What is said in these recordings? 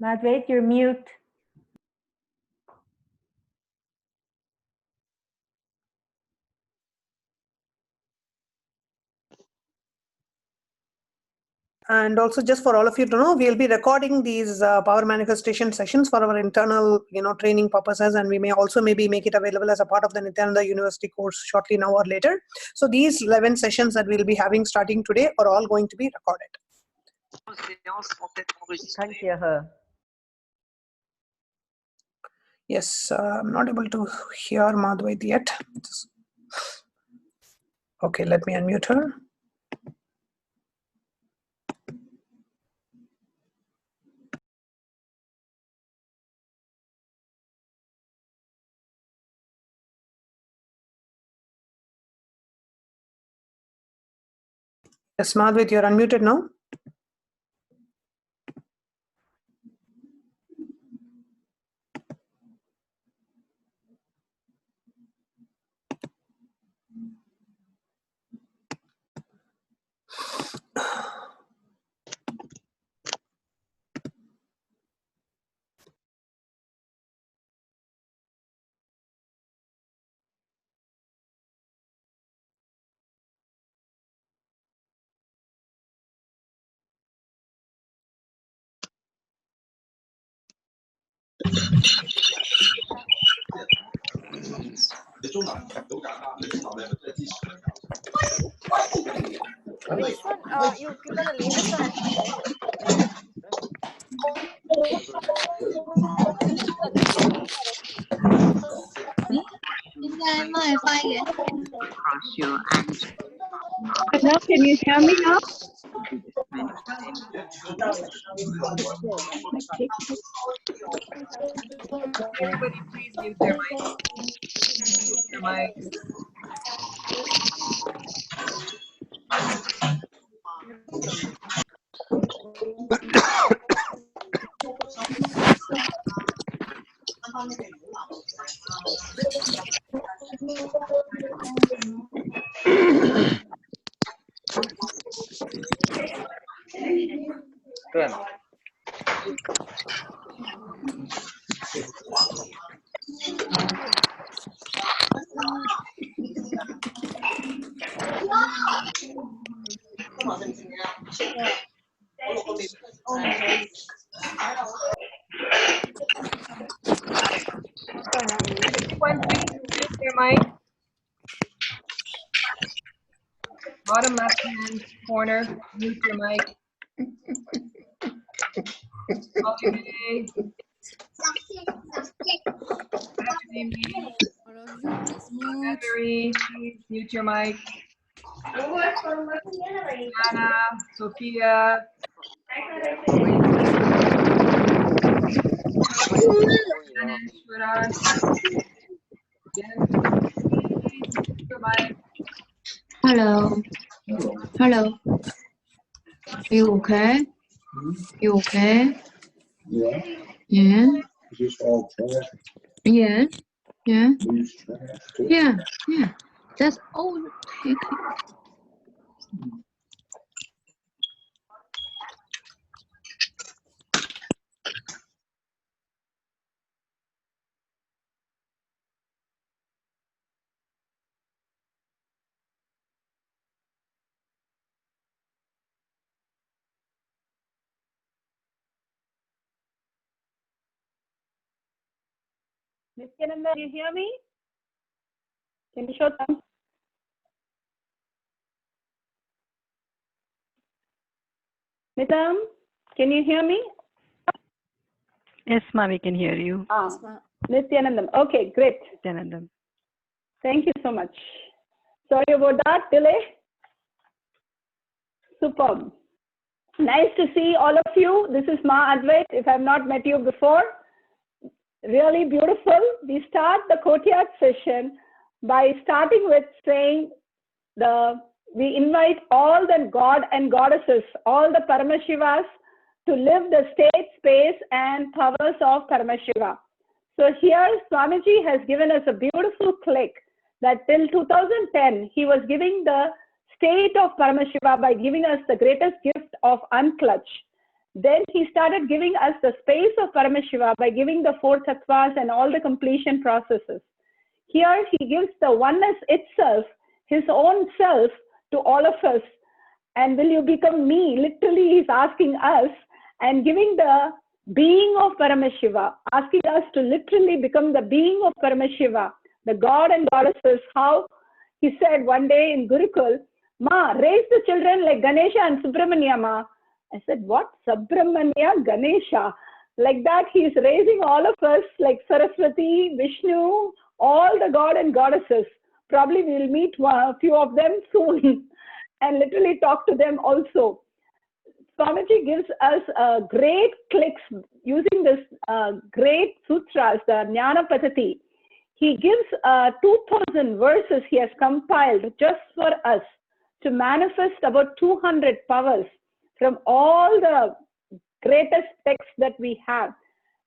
Advait, you're mute. And also, just for all of you to know, we'll be recording these power manifestation sessions for our internal, training purposes, and we may also maybe make it available as a part of the Nityananda University course shortly now or later. So these 11 sessions that we'll be having starting today are all going to be recorded. Can't hear her. Yes, I'm not able to hear Madhvait yet. Okay, let me unmute her. Yes, Madhvait, you're unmuted now. Which one? You've given the latest one. Now, can you hear me now? Everybody, please mute their mics. Mute your mics. Everyone, please mute their mic. Bottom left hand corner, mute your mic. Holiday. Afternoon meeting. February, please mute your mic. Anna, Sophia. Hello. Hello. You okay? You okay? Yeah. Yeah. Yeah. Yeah. Yeah. Yeah. That's all. Nityananda, do you hear me? Can you show them? Nitam, can you hear me? Yes, Ma, we can hear you. Nityanandam. Okay, great. Nityanandam. Thank you so much. Sorry about that delay. Superb. Nice to see all of you. This is Ma Advait, if I've not met you before. Really beautiful. We start the Courtyard session by starting with saying we invite all the God and goddesses, all the Paramashivas, to live the state, space, and powers of Paramashiva. So here Swamiji has given us a beautiful click that till 2010, he was giving the state of Paramashiva by giving us the greatest gift of unclutch. Then he started giving us the space of Paramashiva by giving the 4 tattvas and all the completion processes. Here he gives the oneness itself, his own self, to all of us. And will you become me? Literally, he's asking us and giving the being of Paramashiva, asking us to literally become the being of Paramashiva, the God and goddesses. How he said one day in Gurukul, Ma, raise the children like Ganesha and Subramanya, Ma. I said, what? Subramanya, Ganesha? Like that, he's raising all of us like Saraswati, Vishnu, all the God and goddesses. Probably we'll meet a few of them soon and literally talk to them also. Swamiji gives us great clicks using this great sutras, the Jnana Padhati. He gives 2,000 verses he has compiled just for us to manifest about 200 powers from all the greatest texts that we have.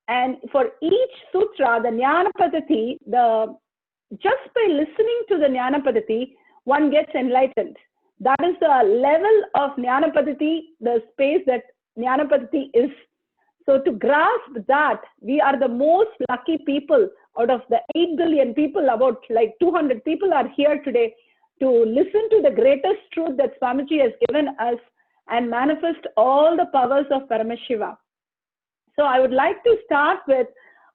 And for each sutra, the Jnana Padhati, just by listening to the Jnana Padhati, one gets enlightened. That is the level of Jnana Padhati, the space that Jnana Padhati is. So to grasp that, we are the most lucky people out of the 8 billion people. About like 200 people are here today to listen to the greatest truth that Swamiji has given us and manifest all the powers of Paramashiva. So I would like to start with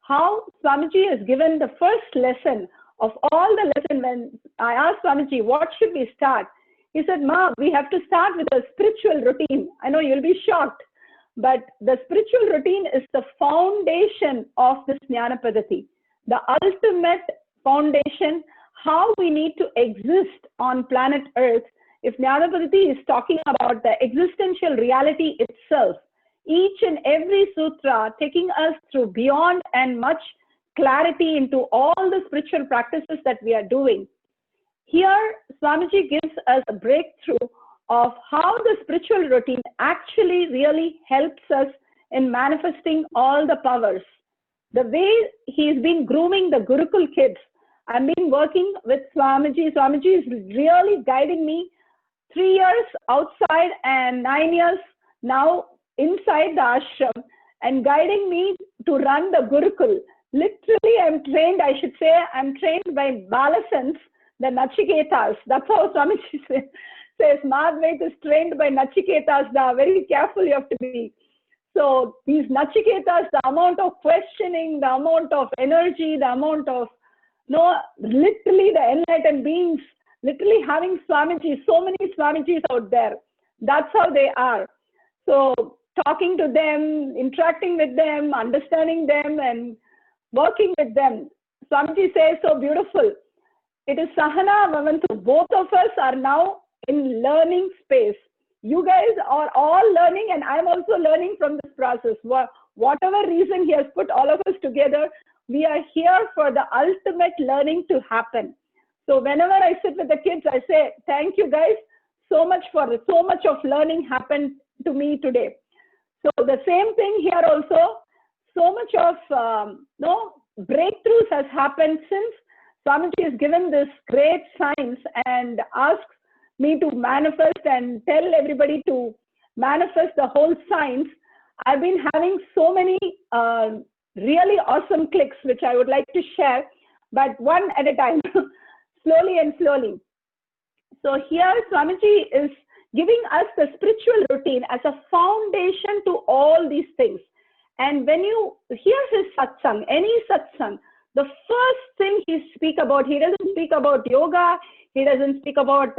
how Swamiji has given the first lesson of all the lesson. When I asked Swamiji, what should we start? He said, Ma, we have to start with a spiritual routine. I know you'll be shocked, but the spiritual routine is the foundation of this Jnana Padhati, the ultimate foundation, how we need to exist on planet Earth. If Jnana Padhati is talking about the existential reality itself, each and every sutra taking us through beyond and much clarity into all the spiritual practices that we are doing. Here, Swamiji gives us a breakthrough of how the spiritual routine actually really helps us in manifesting all the powers. The way he's been grooming the Gurukul kids, I've been working with Swamiji. Swamiji is really guiding me 3 years outside and 9 years now inside the ashram and guiding me to run the Gurukul. Literally, I'm trained, I should say, I'm trained by Balasans, the Nachiketas. That's how Swamiji says, Ma Advaita is trained by Nachiketas. Very careful you have to be. So these Nachiketas, the amount of questioning, the amount of energy, the amount of, literally the enlightened beings, literally having Swamiji, so many Swamijis out there. That's how they are. So talking to them, interacting with them, understanding them and working with them. Swamiji says so beautiful. It is Sahana Bhavantu. Both of us are now in learning space. You guys are all learning and I'm also learning from this process. Whatever reason he has put all of us together, we are here for the ultimate learning to happen. So whenever I sit with the kids, I say, thank you guys so much for so much of learning happened to me today. So the same thing here also, so much of breakthroughs has happened since Swamiji has given this great science and asks me to manifest and tell everybody to manifest the whole science. I've been having so many really awesome clicks, which I would like to share, but one at a time, slowly and slowly. So here Swamiji is giving us the spiritual routine as a foundation to all these things. And when you hear his satsang, any satsang, the first thing he speaks about, he doesn't speak about yoga, he doesn't speak about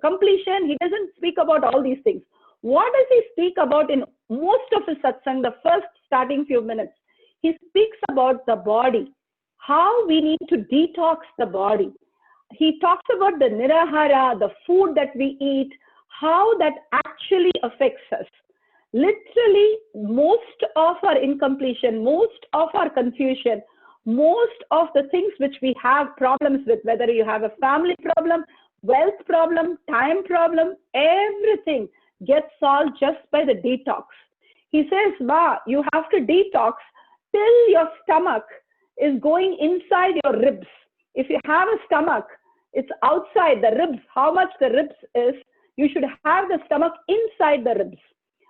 completion, he doesn't speak about all these things. What does he speak about in most of his satsang, the first starting few minutes? He speaks about the body, how we need to detox the body. He talks about the nirahara, the food that we eat, how that actually affects us. Literally, most of our incompletion, most of our confusion, most of the things which we have problems with, whether you have a family problem, wealth problem, time problem, everything gets solved just by the detox. He says, Ma, you have to detox till your stomach is going inside your ribs. If you have a stomach, it's outside the ribs. How much the ribs is, you should have the stomach inside the ribs.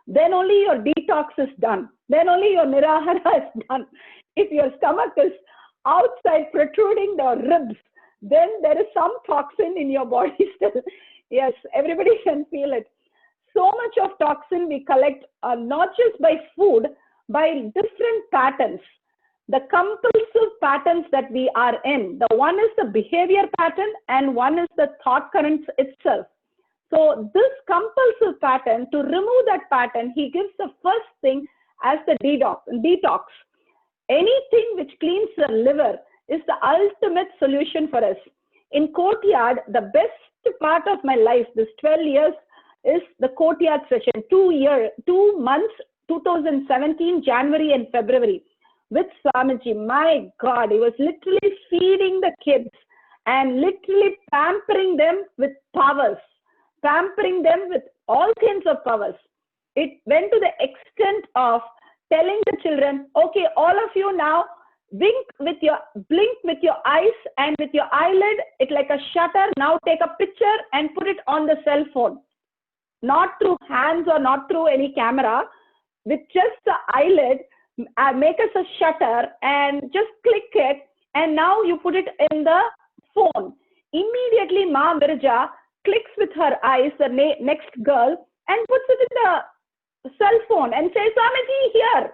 then only your detox is done. Then only your nirahara is done. If your stomach is outside protruding the ribs, then there is some toxin in your body still. Yes, everybody can feel it. So much of toxin we collect, not just by food, by different patterns. The compulsive patterns that we are in. The one is the behavior pattern and one is the thought currents itself. So this compulsive pattern, to remove that pattern, he gives the first thing as the detox. Anything which cleans the liver is the ultimate solution for us. In Courtyard, the best part of my life, this 12 years, is the Courtyard session, 2 months, 2017, January and February, with Swamiji. My God, he was literally feeding the kids and literally pampering them with powers, pampering them with all kinds of powers. It went to the extent of telling the children, okay, all of you now blink with your eyes and with your eyelid, it's like a shutter. Now take a picture and put it on the cell phone. Not through hands or not through any camera, with just the eyelid, make us a shutter and just click it, and now you put it in the phone. Immediately Ma Virja clicks with her eyes, the next girl, and puts it in the cell phone and says, Swamiji, here.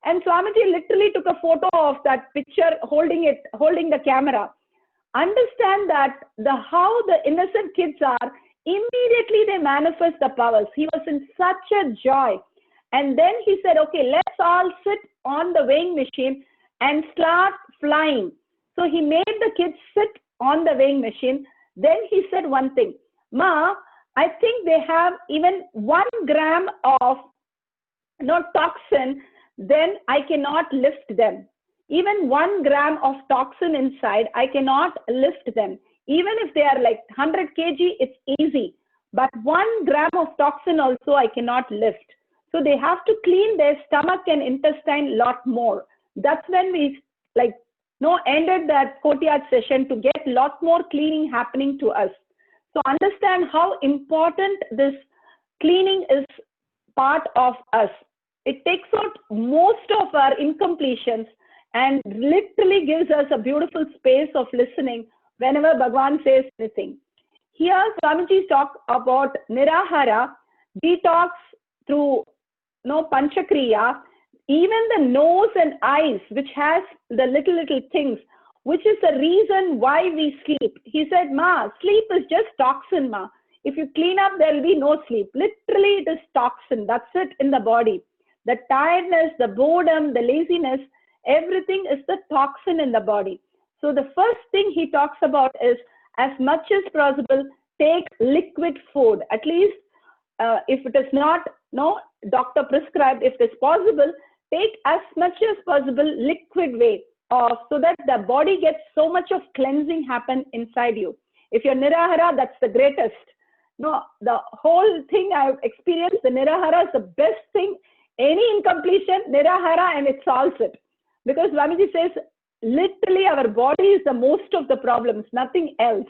And Swamiji literally took a photo of that picture holding the camera. Understand that how the innocent kids are, immediately they manifest the powers. He was in such a joy. And then he said, okay, let's all sit on the weighing machine and start flying. So he made the kids sit on the weighing machine. Then he said one thing, Ma, I think they have even 1 gram of toxin, then I cannot lift them. Even 1 gram of toxin inside, I cannot lift them. Even if they are like 100 kg, it's easy. But 1 gram of toxin also I cannot lift. So they have to clean their stomach and intestine a lot more. That's when we ended that Courtyard session to get a lot more cleaning happening to us. So understand how important this cleaning is part of us. It takes out most of our incompletions and literally gives us a beautiful space of listening whenever Bhagwan says anything. Here, Swamiji talk about Nirahara, detox through Panchakriya, even the nose and eyes, which has the little things, which is the reason why we sleep. He said, Ma, sleep is just toxin, Ma. If you clean up, there will be no sleep. Literally, it is toxin. That's it in the body. The tiredness, the boredom, the laziness, everything is the toxin in the body. So the first thing he talks about is, as much as possible, take liquid food. At least if it is not doctor prescribed, if it is possible, take as much as possible liquid way so that the body gets so much of cleansing happen inside you. If you're Nirahara, that's the greatest. The whole thing I've experienced, the Nirahara is the best thing. Any incompletion, Nirahara, and it solves it. Because Swamiji says, literally our body is the most of the problems, nothing else.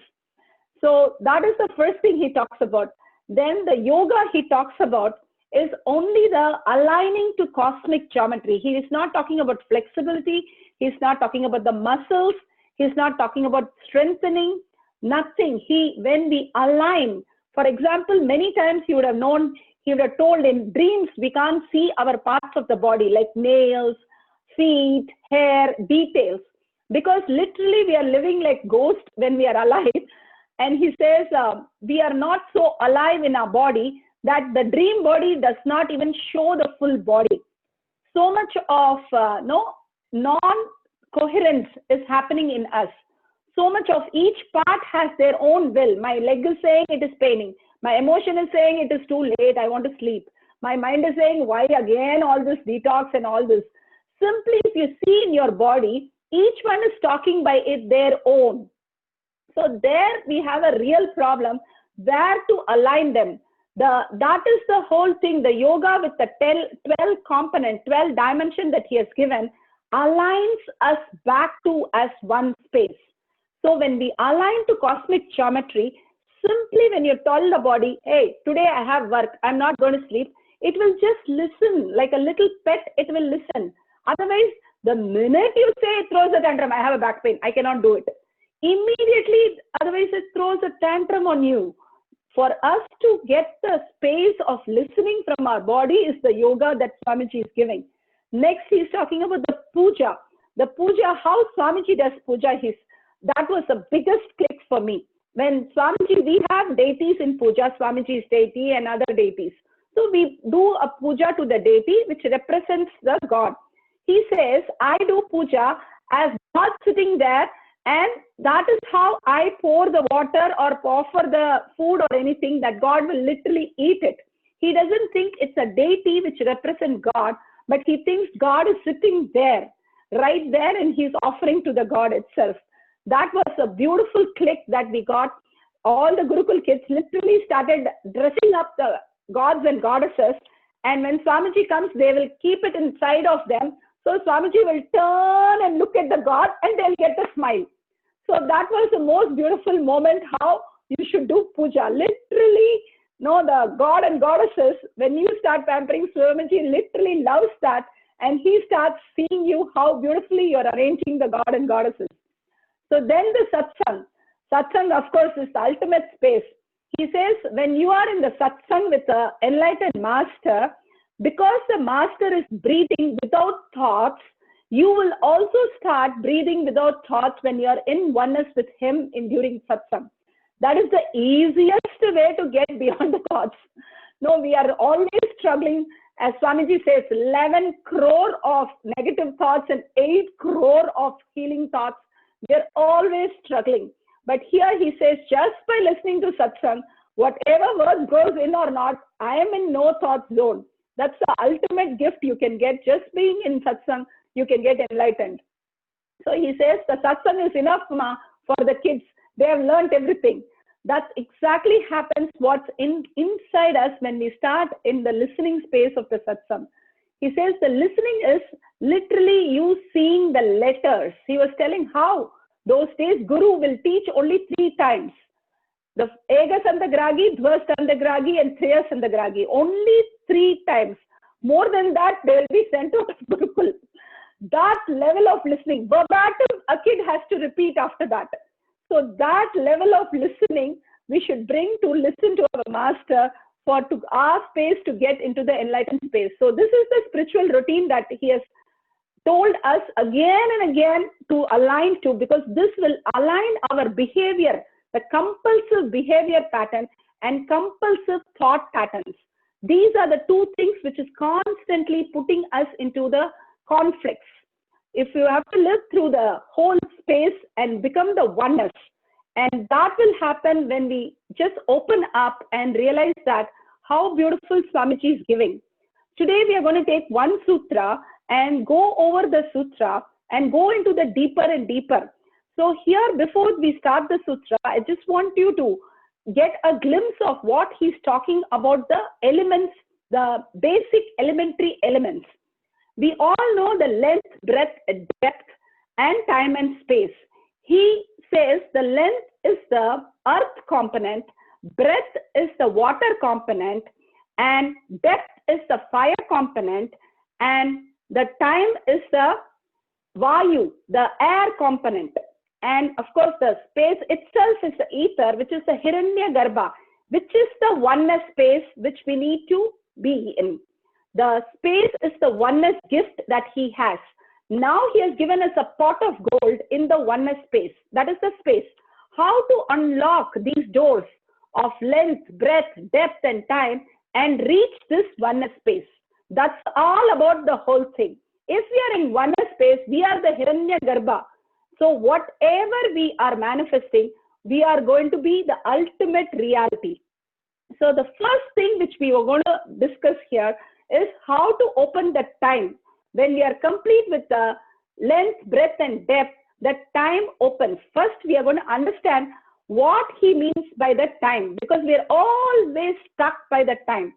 So that is the first thing he talks about. Then the yoga he talks about is only the aligning to cosmic geometry. He is not talking about flexibility. He's not talking about the muscles. He's not talking about strengthening, nothing. When we align, for example, many times he would have told in dreams, we can't see our parts of the body like nails, feet, hair, details, because literally we are living like ghosts when we are alive. And he says, we are not so alive in our body that the dream body does not even show the full body. So much of non-coherence is happening in us. So much of each part has their own will. My leg is saying it is paining. My emotion is saying it is too late, I want to sleep. My mind is saying, why again all this detox and all this? Simply, if you see in your body, each one is talking by their own. So there we have a real problem where to align them. That is the whole thing. The yoga with the 12 component, 12 dimension that he has given aligns us back to as one space. So when we align to cosmic geometry, simply when you tell the body, hey, today I have work, I'm not going to sleep, It will just listen like a little pet. It will listen. Otherwise, the minute you say it throws a tantrum, I have a back pain, I cannot do it. Immediately, otherwise it throws a tantrum on you. For us to get the space of listening from our body is the yoga that Swamiji is giving. Next, he's talking about the puja. The puja, how Swamiji does puja, that was the biggest click for me. When Swamiji, we have deities in puja, Swamiji's deity and other deities. So we do a puja to the deity which represents the God. He says, I do puja as God sitting there, and that is how I pour the water or offer the food or anything, that God will literally eat it. He doesn't think it's a deity which represents God, but he thinks God is sitting there, right there, and he's offering to the God itself. That was a beautiful click that we got. All the Gurukul kids literally started dressing up the gods and goddesses, and when Swamiji comes, they will keep it inside of them. So Swamiji will turn and look at the God and they'll get a smile. So that was the most beautiful moment, how you should do puja. Literally, the God and goddesses, when you start pampering, Swamiji literally loves that, and he starts seeing you how beautifully you're arranging the God and goddesses. So then the satsang. Satsang, of course, is the ultimate space. He says, when you are in the satsang with the enlightened master, because the master is breathing without thoughts, you will also start breathing without thoughts when you are in oneness with him during satsang. That is the easiest way to get beyond the thoughts. No, we are always struggling. As Swamiji says, 11 crore of negative thoughts and 8 crore of healing thoughts. We are always struggling. But here he says, just by listening to satsang, whatever word goes in or not, I am in no thought zone. That's the ultimate gift you can get. Just being in satsang, you can get enlightened. So he says the satsang is enough for the kids. They have learned everything. That exactly happens what's inside us when we start in the listening space of the satsang. He says the listening is literally you seeing the letters. He was telling how those days Guru will teach only 3 times. The Ega Sandagragi, Dva Sandagragi, and Triya Sandagragi. Only 3 times. More than that, they will be sent out of Gurukul. That level of listening, verbatim, a kid has to repeat after that. So that level of listening, we should bring to listen to our master for our space to get into the enlightened space. So this is the spiritual routine that he has told us again and again to align to, because this will align our behavior, the compulsive behavior pattern and compulsive thought patterns. These are the 2 things which is constantly putting us into the conflicts. If you have to live through the whole space and become the oneness, and that will happen when we just open up and realize that how beautiful Swamiji is giving. Today we are going to take one sutra and go over the sutra and go into the deeper and deeper. So here, before we start the sutra, I just want you to get a glimpse of what he's talking about, the elements, the basic elementary elements. We all know the length, breadth, depth, and time and space. He says the length is the earth component, breadth is the water component, and depth is the fire component, and the time is the vayu, the air component. And of course, the space itself is the ether, which is the Hiranya Garbha, which is the oneness space which we need to be in. The space is the oneness gift that he has. Now he has given us a pot of gold in the oneness space. That is the space. How to unlock these doors of length, breadth, depth, and time and reach this oneness space. That's all about the whole thing. If we are in oneness space, we are the Hiranya Garbha. So whatever we are manifesting, we are going to be the ultimate reality. So the first thing which we were going to discuss here is how to open the time. When we are complete with the length, breadth, and depth, the time opens. First, we are going to understand what he means by the time, because we are always stuck by the time.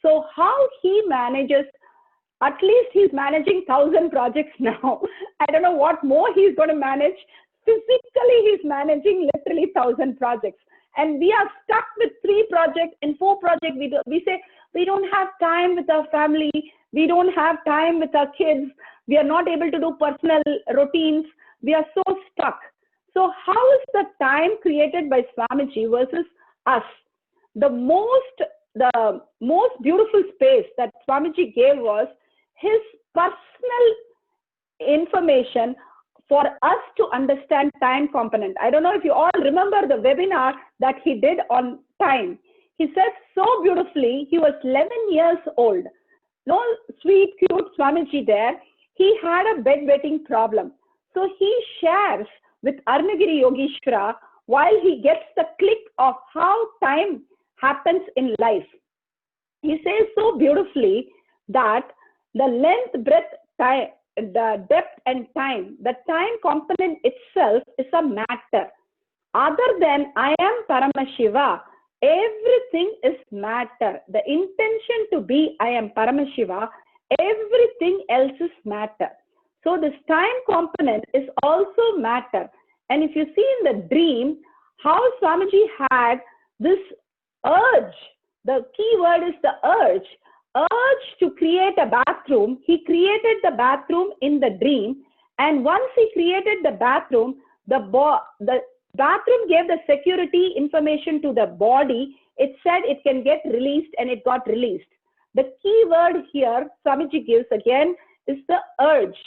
So how he manages, at least he's managing 1,000 projects now. I don't know what more he's going to manage. Physically, he's managing literally 1,000 projects. And we are stuck with 3 projects. In 4 projects, we say, we don't have time with our family, we don't have time with our kids, we are not able to do personal routines, we are so stuck. So how is the time created by Swamiji versus us? The most beautiful space that Swamiji gave was his personal information for us to understand time component. I don't know if you all remember the webinar that he did on time. He said so beautifully, he was 11 years old. No sweet, cute Swamiji there. He had a bedwetting problem. So he shares with Arunagiri Yogeshwara while he gets the click of how time happens in life. He says so beautifully that the length, breadth, time, the depth and time, the time component itself is a matter. Other than I am Paramashiva, everything is matter. The intention to be I am Paramashiva, everything else is matter. So this time component is also matter. And if you see in the dream, how Swamiji had this urge, the key word is the urge to create a bathroom. He created the bathroom in the dream. And once he created the bathroom, the bathroom gave the security information to the body. It said it can get released, and it got released. The key word here Swamiji gives again is the urge.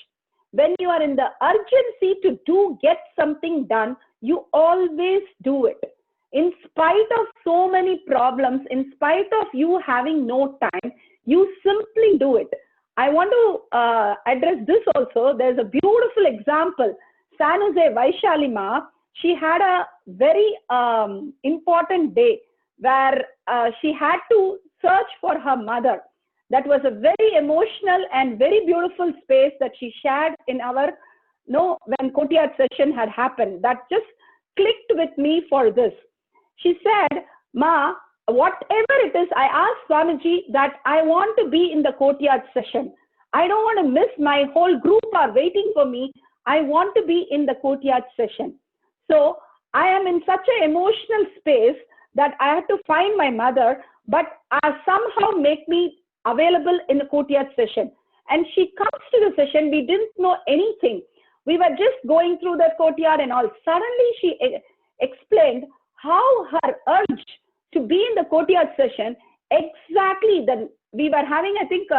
When you are in the urgency to get something done, you always do it. In spite of so many problems, in spite of you having no time, you simply do it. I want to address this also. There's a beautiful example. San Jose Vaishalima, she had a very important day where she had to search for her mother. That was a very emotional and very beautiful space that she shared in our, when Courtyard session had happened. That just clicked with me for this. She said, Ma, whatever it is, I asked Swamiji that I want to be in the Courtyard session. I don't want to miss, my whole group are waiting for me. I want to be in the Courtyard session. So I am in such an emotional space that I had to find my mother, but somehow make me available in the Courtyard session. And she comes to the session, we didn't know anything. We were just going through the courtyard and all. Suddenly she explained how her urge to be in the Courtyard session, exactly then we were having, I think,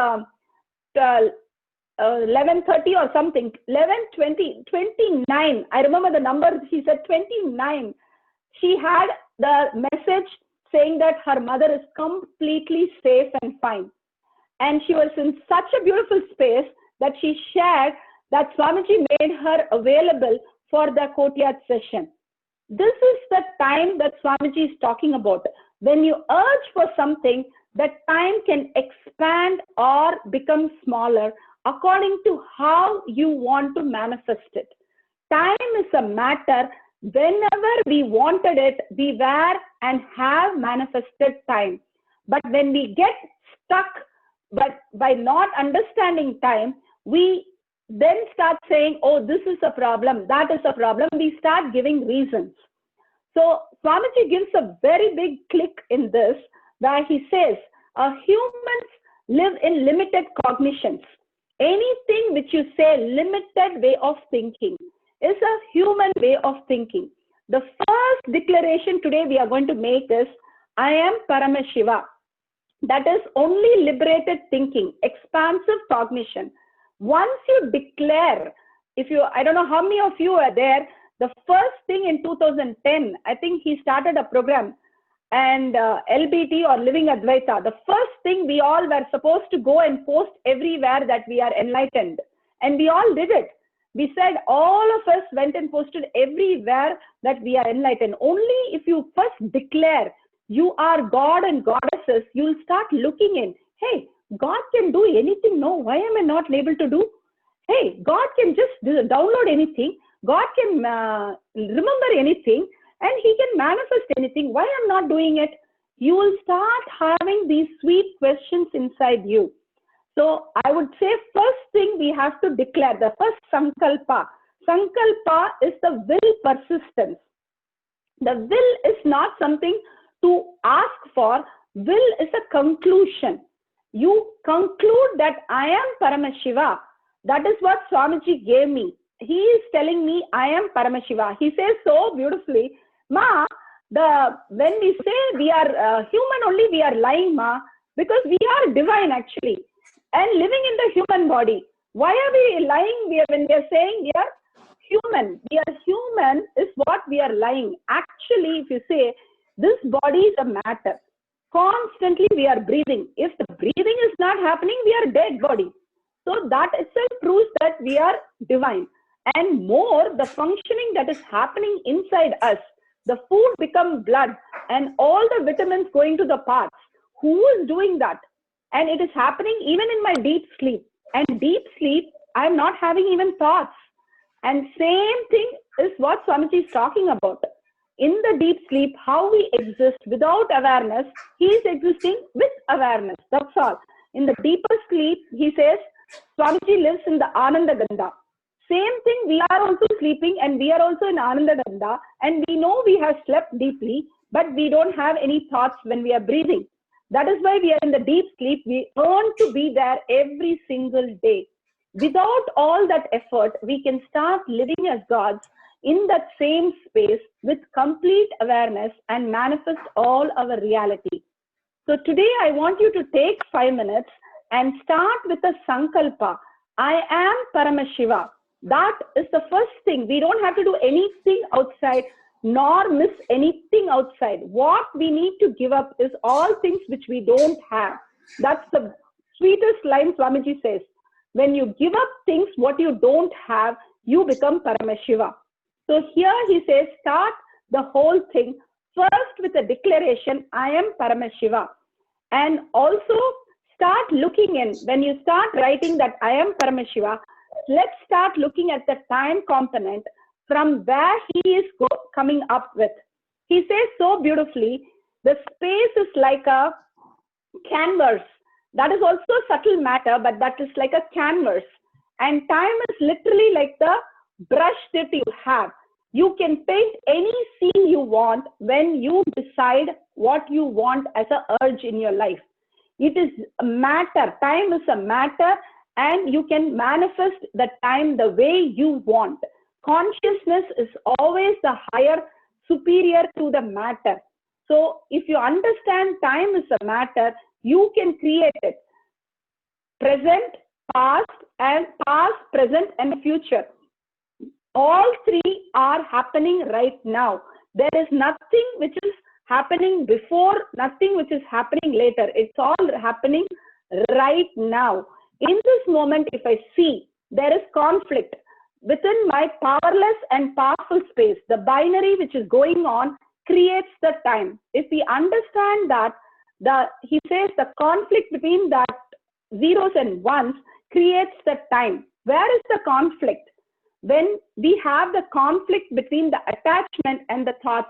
11:30 or something, 11:20, 29. I remember the number, she said 29. She had the message saying that her mother is completely safe and fine. And she was in such a beautiful space that she shared that Swamiji made her available for the Courtyard session. This is the time that Swamiji is talking about. When you urge for something, that time can expand or become smaller according to how you want to manifest it. Time is a matter. Whenever we wanted it, we were and have manifested time. But when we get stuck by not understanding time, we then start saying, oh, this is a problem, that is a problem. We start giving reasons. So Swamiji gives a very big click in this, where he says, humans live in limited cognitions. Anything which you say limited way of thinking is a human way of thinking. The first declaration today we are going to make is, I am Paramashiva. That is only liberated thinking, expansive cognition. Once you declare, I don't know how many of you are there, the first thing in 2010, I think he started a program, and LBT or Living Advaita, the first thing we all were supposed to go and post everywhere that we are enlightened. And we all did it. We said all of us went and posted everywhere that we are enlightened. Only if you first declare you are God and goddesses, you'll start looking in. Hey, God can do anything. No, why am I not able to do? Hey, God can just download anything. God can remember anything, and he can manifest anything. Why am I not doing it? You will start having these sweet questions inside you. So I would say first thing we have to declare, the first sankalpa. Sankalpa is the will persistence. The will is not something to ask for. Will is a conclusion. You conclude that I am Paramashiva. That is what Swamiji gave me. He is telling me I am Paramashiva. He says so beautifully, Ma, when we say we are human only, we are lying, Ma, because we are divine actually and living in the human body. Why are we lying when we are saying we are human? We are human is what we are lying. Actually, if you say this body is a matter, constantly we are breathing. If the breathing is not happening, we are dead body. So that itself proves that we are divine. And more, the functioning that is happening inside us, the food becomes blood and all the vitamins going to the parts. Who is doing that? And it is happening even in my deep sleep. And deep sleep, I am not having even thoughts. And same thing is what Swamiji is talking about. In the deep sleep, how we exist without awareness, he is existing with awareness. That's all. In the deeper sleep, he says, Swamiji lives in the Ananda Gandha. Same thing, we are also sleeping and we are also in Ananda Gandha, and we know we have slept deeply, but we don't have any thoughts when we are breathing. That is why we are in the deep sleep. We earn to be there every single day. Without all that effort, we can start living as gods in that same space with complete awareness and manifest all our reality. So today I want you to take 5 minutes and start with a sankalpa. I am Paramashiva. That is the first thing. We don't have to do anything outside nor miss anything outside. What we need to give up is all things which we don't have. That's the sweetest line Swamiji says. When you give up things what you don't have, you become Paramashiva. So here he says, start the whole thing first with a declaration, I am Paramashiva. And also start looking in. When you start writing that I am Paramashiva, let's start looking at the time component from where he is coming up with. He says so beautifully, the space is like a canvas. That is also subtle matter, but that is like a canvas. And time is literally like the brush that you have. You can paint any scene you want when you decide what you want as an urge in your life. It is a matter. Time is a matter, and you can manifest the time the way you want. Consciousness is always the higher, superior to the matter. So if you understand time is a matter, you can create it. Present, past, present, and future. All three are happening right now. There is nothing which is happening before, nothing which is happening later. It's all happening right now. In this moment, if I see there is conflict within my powerless and powerful space, the binary which is going on creates the time. If we understand that, he says the conflict between that zeros and ones creates the time. Where is the conflict? When we have the conflict between the attachment and the thoughts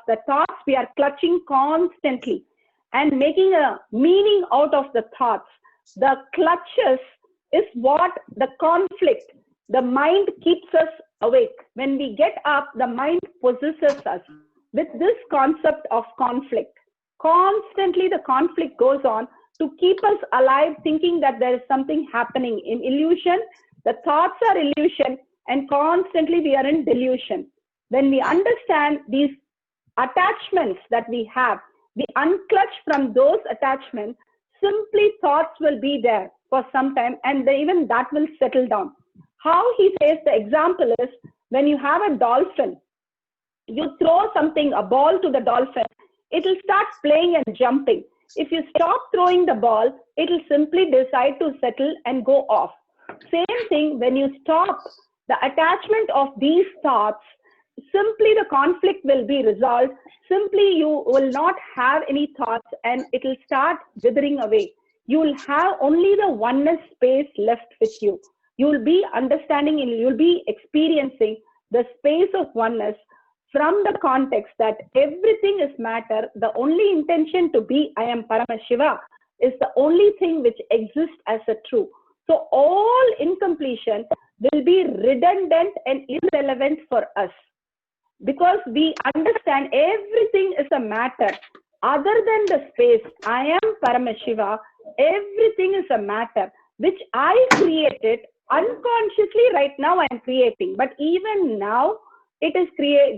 we are clutching constantly and making a meaning out of the thoughts. The clutches is what the conflict, the mind keeps us awake. When we get up, the mind possesses us with this concept of conflict. Constantly the conflict goes on to keep us alive, thinking that there is something happening. In illusion, the thoughts are illusion, and constantly we are in delusion. When we understand these attachments that we have, we unclutch from those attachments, simply thoughts will be there for some time, and even that will settle down. How he says the example is, when you have a dolphin, you throw something, a ball to the dolphin, it will start playing and jumping. If you stop throwing the ball, it will simply decide to settle and go off. Same thing, when you stop the attachment of these thoughts, simply the conflict will be resolved. Simply you will not have any thoughts and it will start withering away. You will have only the oneness space left with you. You will be understanding and you will be experiencing the space of oneness from the context that everything is matter. The only intention to be I am Paramashiva is the only thing which exists as a true. So all incompletion will be redundant and irrelevant for us, because we understand everything is a matter. other than the space, I am Paramashiva, everything is a matter which I created unconsciously. Right now I am creating, but even now it is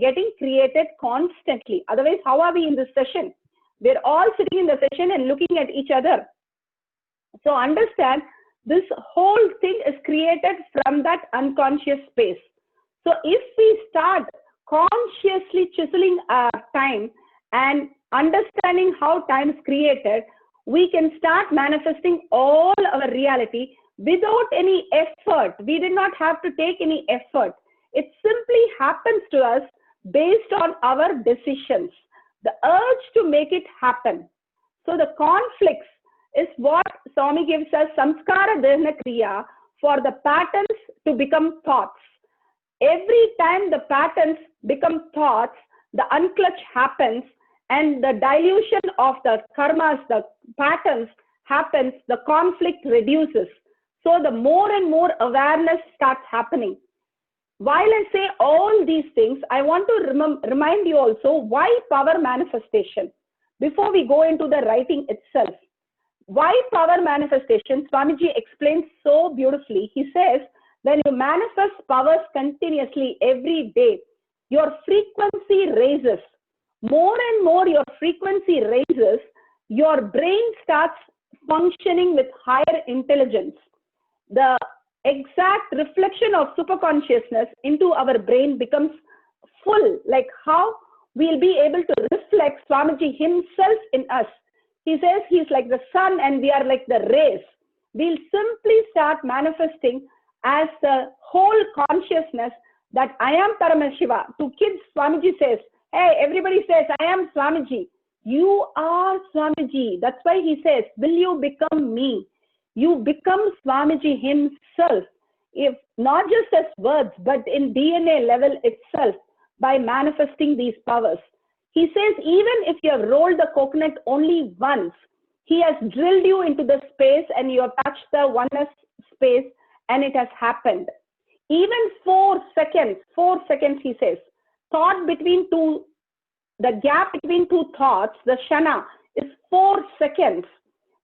getting created constantly. Otherwise, how are we in this session? We're all sitting in the session and looking at each other. So understand, this whole thing is created from that unconscious space. So if we start consciously chiseling our time and understanding how time is created, we can start manifesting all our reality without any effort. We did not have to take any effort. It simply happens to us based on our decisions, the urge to make it happen. So the conflicts is what Swami gives us, samskara dharana kriya, for the patterns to become thoughts. Every time the patterns become thoughts, the unclutch happens, and the dilution of the karmas, the patterns happens, the conflict reduces. So the more and more awareness starts happening. While I say all these things, I want to remind you also why power manifestation. Before we go into the writing itself, why power manifestation? Swamiji explains so beautifully. He says, when you manifest powers continuously every day, your frequency raises. More and more your frequency raises, your brain starts functioning with higher intelligence. The exact reflection of superconsciousness into our brain becomes full, like how we'll be able to reflect Swamiji himself in us. He says he's like the sun and we are like the rays. We'll simply start manifesting as the whole consciousness that I am Paramashiva. To kids, Swamiji says, hey, everybody says, I am Swamiji. You are Swamiji. That's why he says, will you become me? You become Swamiji himself, if not just as words, but in DNA level itself, by manifesting these powers. He says, even if you have rolled the coconut only once, he has drilled you into the space and you have touched the oneness space and it has happened. Even 4 seconds, he says, thought between two, the gap between two thoughts, the shana, is 4 seconds.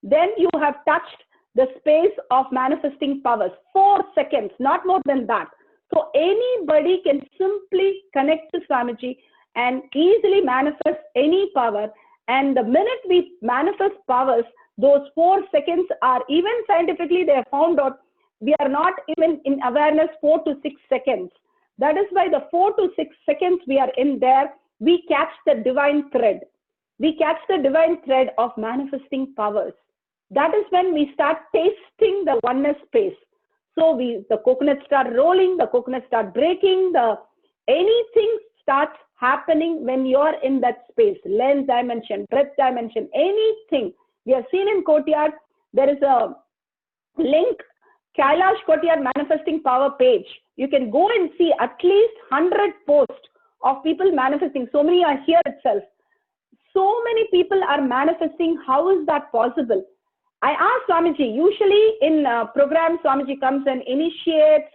Then you have touched the space of manifesting powers. 4 seconds, not more than that. So anybody can simply connect to Swamiji and easily manifest any power. And the minute we manifest powers, those 4 seconds are, even scientifically they have found out, we are not even in awareness 4 to 6 seconds. That is why the 4 to 6 seconds we are in there, we catch the divine thread. We catch the divine thread of manifesting powers. That is when we start tasting the oneness space. So the coconut start rolling, the coconut start breaking, anything starts happening when you're in that space. Length dimension, breadth dimension, anything. We have seen in Courtyard, there is a link, Kailash Courtyard Manifesting Power page. You can go and see at least 100 posts of people manifesting. So many are here itself. So many people are manifesting. How is that possible? I asked Swamiji, usually in programs, Swamiji comes and initiates,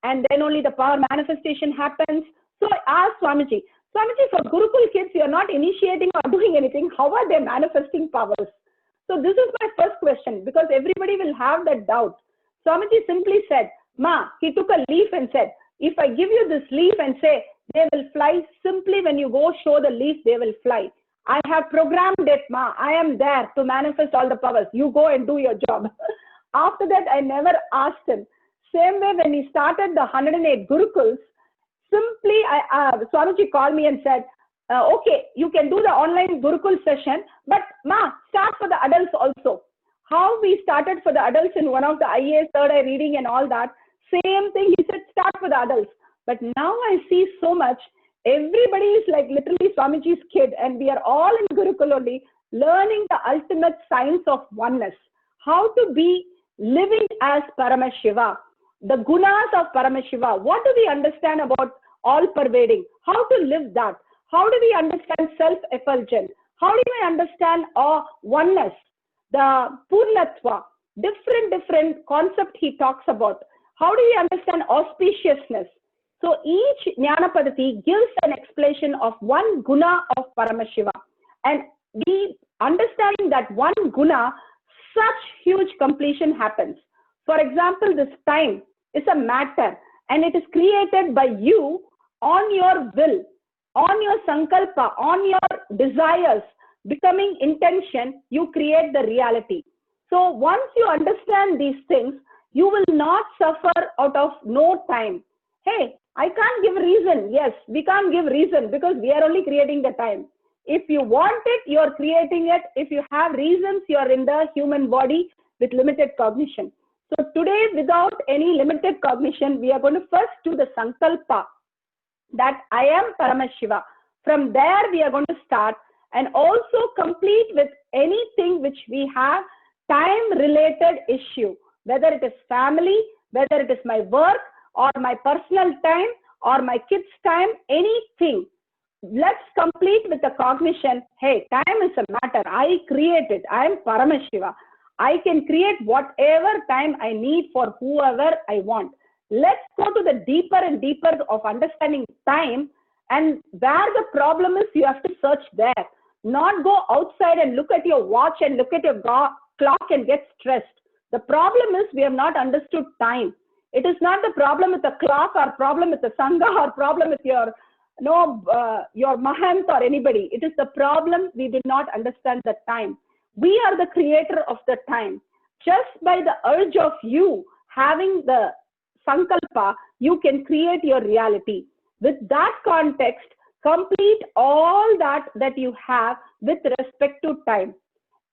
and then only the power manifestation happens. So I asked Swamiji, for Gurukul kids, you are not initiating or doing anything. How are they manifesting powers? So this is my first question, because everybody will have that doubt. Swamiji simply said, Ma, he took a leaf and said, if I give you this leaf and say, they will fly, simply when you go show the leaf, they will fly. I have programmed it, Ma. I am there to manifest all the powers. You go and do your job. After that, I never asked him. Same way when he started the 108 Gurukuls, simply Swamiji called me and said, okay, you can do the online Gurukul session, but Ma, start for the adults also. How we started for the adults in one of the IAS, third eye reading and all that, same thing, he said, start for the adults. But now I see so much, everybody is like literally Swamiji's kid, and we are all in Gurukul only, learning the ultimate science of oneness. How to be living as Paramashiva, the gunas of Paramashiva. What do we understand about all-pervading? How to live that? How do we understand self-effulgence? How do we understand oneness, the Purnatva, different concept he talks about? How do we understand auspiciousness? So each Jnana Padati gives an explanation of one guna of Paramashiva. And we understanding that one guna, such huge completion happens. For example, this time is a matter and it is created by you on your will, on your sankalpa, on your desires, becoming intention, you create the reality. So once you understand these things, you will not suffer out of no time. Hey, I can't give reason. Yes, we can't give reason because we are only creating the time. If you want it, you are creating it. If you have reasons, you are in the human body with limited cognition. So today, without any limited cognition, we are going to first do the sankalpa that I am Paramashiva. From there, we are going to start and also complete with anything which we have time-related issue, whether it is family, whether it is my work or my personal time or my kids' time, anything. Let's complete with the cognition, hey, time is a matter. I create it. I am Paramashiva. I can create whatever time I need for whoever I want. Let's go to the deeper and deeper of understanding time, and where the problem is, you have to search there. Not go outside and look at your watch and look at your clock and get stressed. The problem is we have not understood time. It is not the problem with the clock or problem with the sangha or problem with your Mahants or anybody. It is the problem we did not understand the time. We are the creator of the time. Just by the urge of you having the sankalpa, you can create your reality. With that context, complete all that you have with respect to time.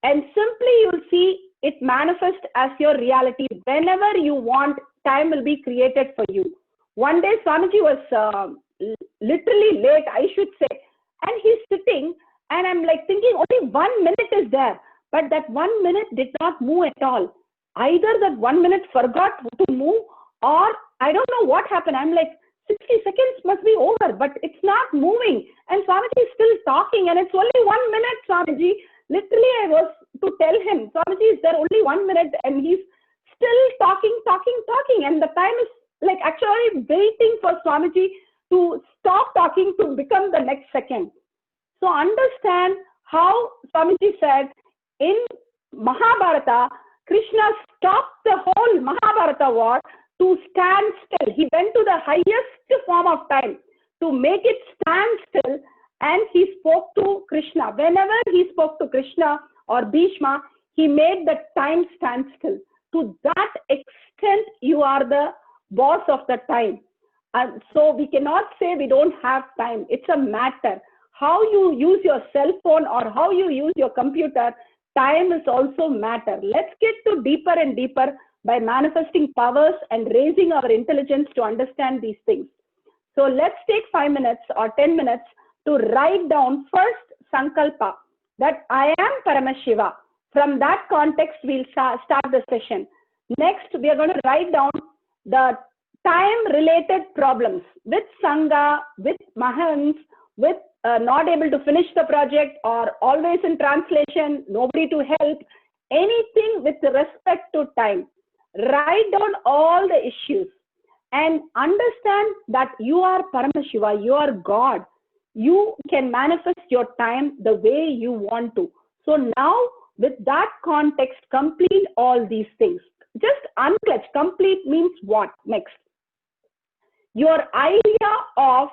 And simply you'll see it manifest as your reality. Whenever you want, time will be created for you. One day Swamiji was literally late, I should say. And he's sitting and I'm like thinking only 1 minute is there. But that 1 minute did not move at all. Either that 1 minute forgot to move or I don't know what happened. I'm like, 60 seconds must be over, but it's not moving. And Swamiji is still talking and it's only 1 minute, Swamiji. Literally, I was to tell him, Swamiji, is there only 1 minute? And he's still talking. And the time is like actually waiting for Swamiji to stop talking to become the next second. So understand how Swamiji said in Mahabharata, Krishna stopped the whole Mahabharata war to stand still. He went to the highest form of time to make it stand still, and he spoke to Krishna. Whenever he spoke to Krishna or Bhishma, he made the time stand still. To that extent, you are the boss of the time. And so we cannot say we don't have time. It's a matter. How you use your cell phone or how you use your computer, time is also matter. Let's get to deeper and deeper by manifesting powers and raising our intelligence to understand these things. So let's take 5 minutes or 10 minutes to write down first Sankalpa, that I am Paramashiva. From that context, we'll start the session. Next, we are going to write down the time-related problems with Sangha, with Mahants, with not able to finish the project or always in translation, nobody to help, anything with respect to time. Write down all the issues and understand that you are Paramashiva, you are God. You can manifest your time the way you want to. So now, with that context, complete all these things. Just unclutch. Complete means what? Next. Your idea of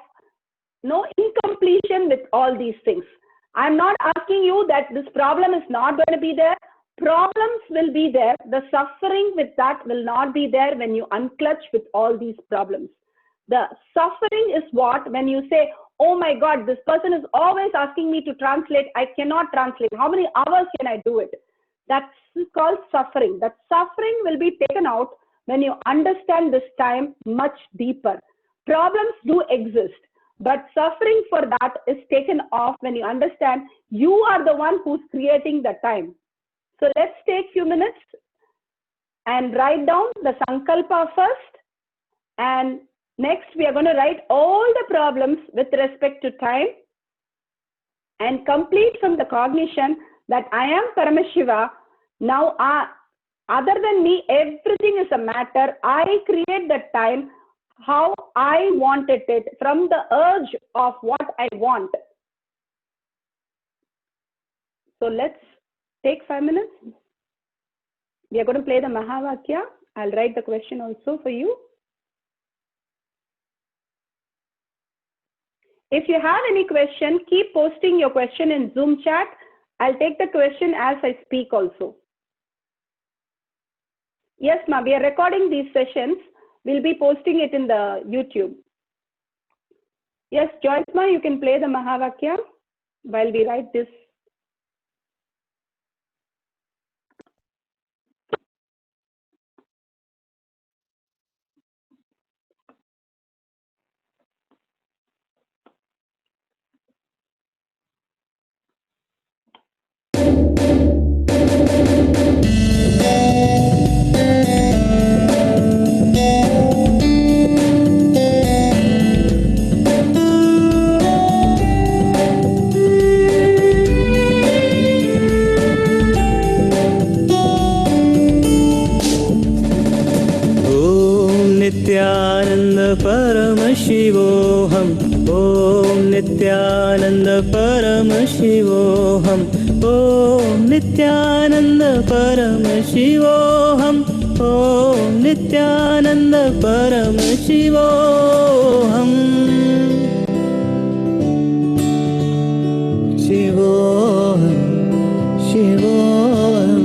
incompletion with all these things. I'm not asking you that this problem is not going to be there. Problems will be there. The suffering with that will not be there when you unclutch with all these problems. The suffering is what? When you say, oh my God, this person is always asking me to translate. I cannot translate. How many hours can I do it? That's called suffering. That suffering will be taken out when you understand this time much deeper. Problems do exist, but suffering for that is taken off when you understand you are the one who's creating the time. So let's take a few minutes and write down the Sankalpa first. And next, we are going to write all the problems with respect to time and complete from the cognition that I am Paramashiva. Now, other than me, everything is a matter. I create the time how I wanted it from the urge of what I want. So let's take 5 minutes. We are going to play the Mahavakya. I'll write the question also for you. If you have any question, keep posting your question in Zoom chat. I'll take the question as I speak also. Yes, ma, we are recording these sessions. We'll be posting it in the YouTube. Yes, Joyce ma, you can play the Mahavakya while we write this. Nityanand परम शिवोहम ओम नित्यानंद परम शिवोहम ओम नित्यानंद परम शिवोहम ओम नित्यानंद परम शिवोहम शिवोहम शिवोहम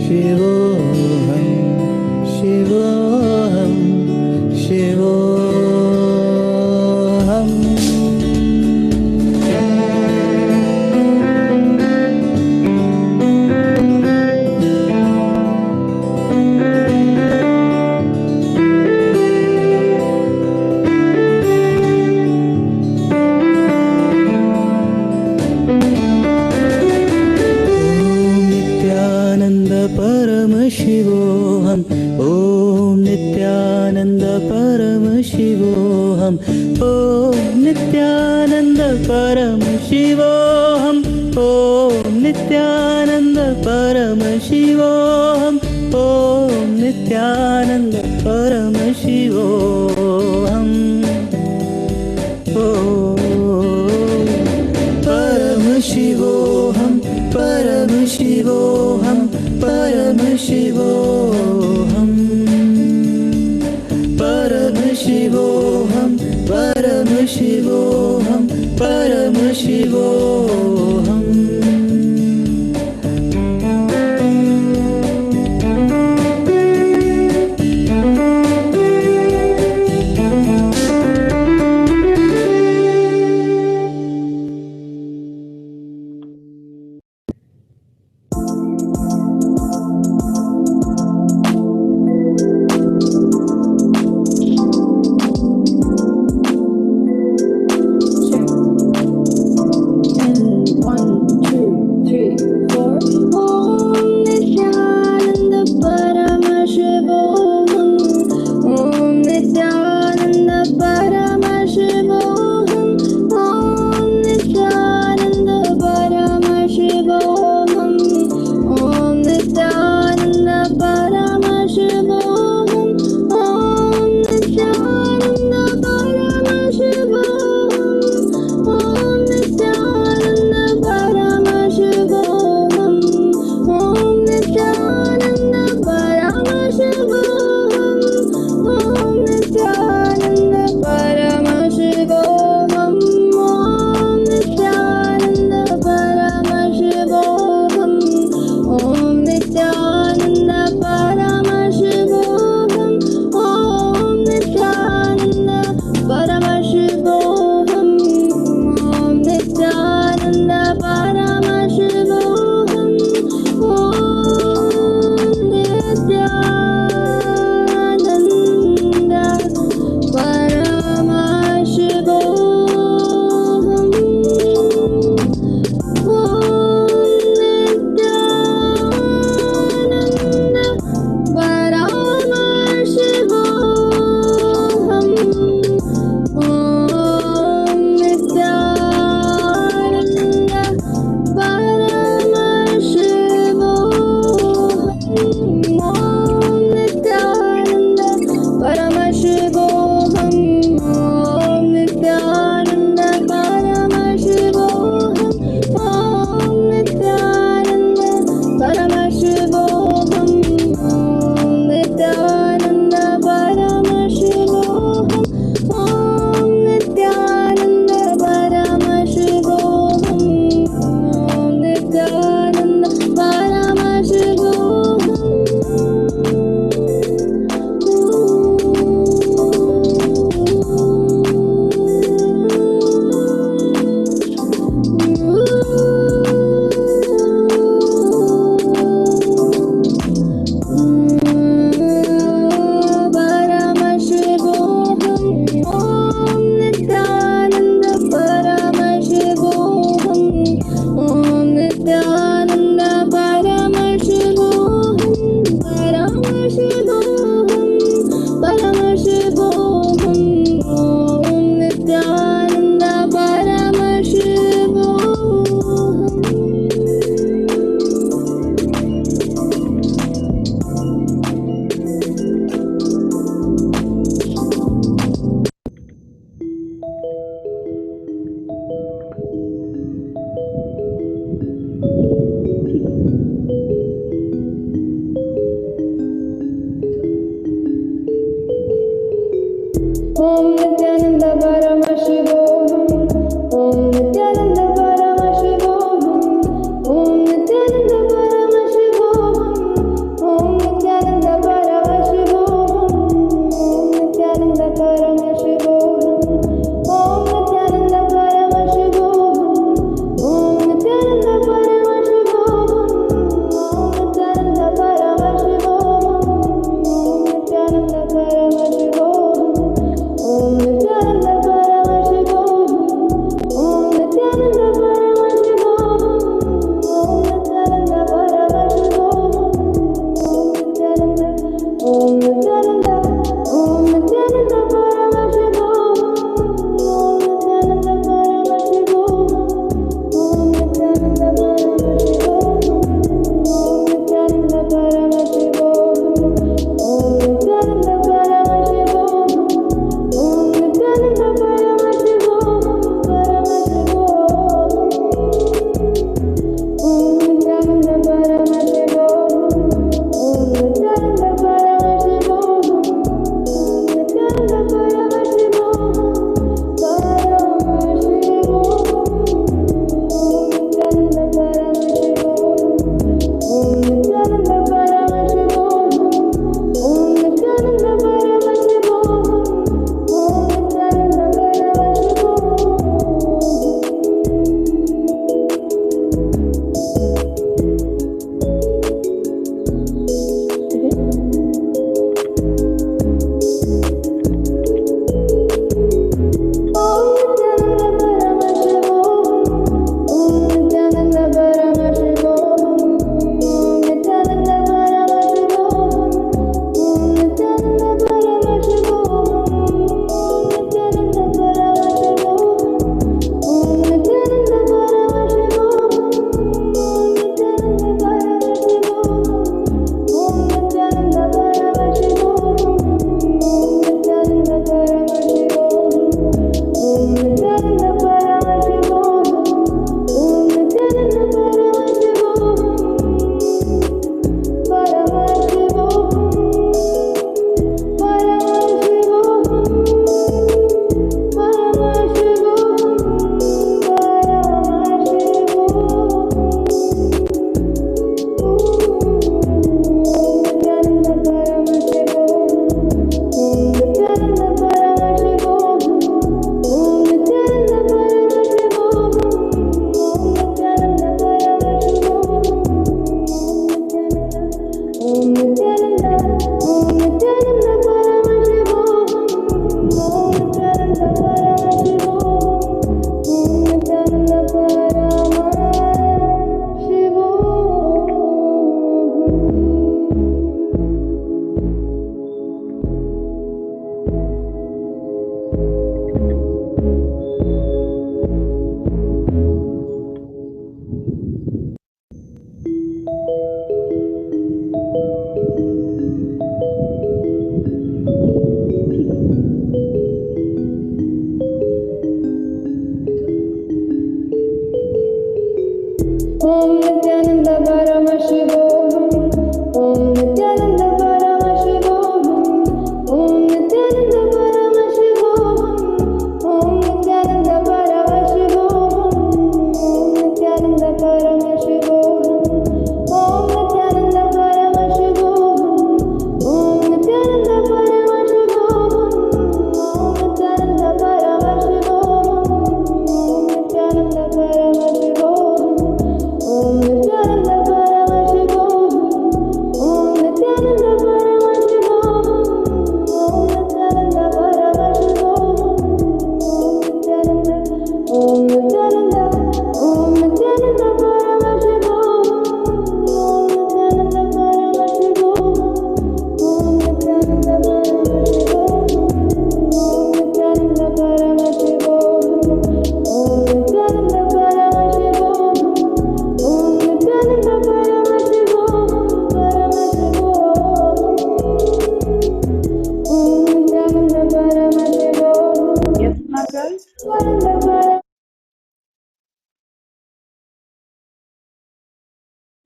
शिवोहम शिवोहम शिवोहम शिवोहम ओम नित्यानंद परम शिवोहम ओम नित्यानंद परम शिवोहम ओम नित्यानंद परम शिवोहम ओम नित्यानंद परम शिवोहम ओम परम शिवोहम परम शिवोहम परम शिवोहम परम शिवोहम परम शिवोहम परम शिवोहम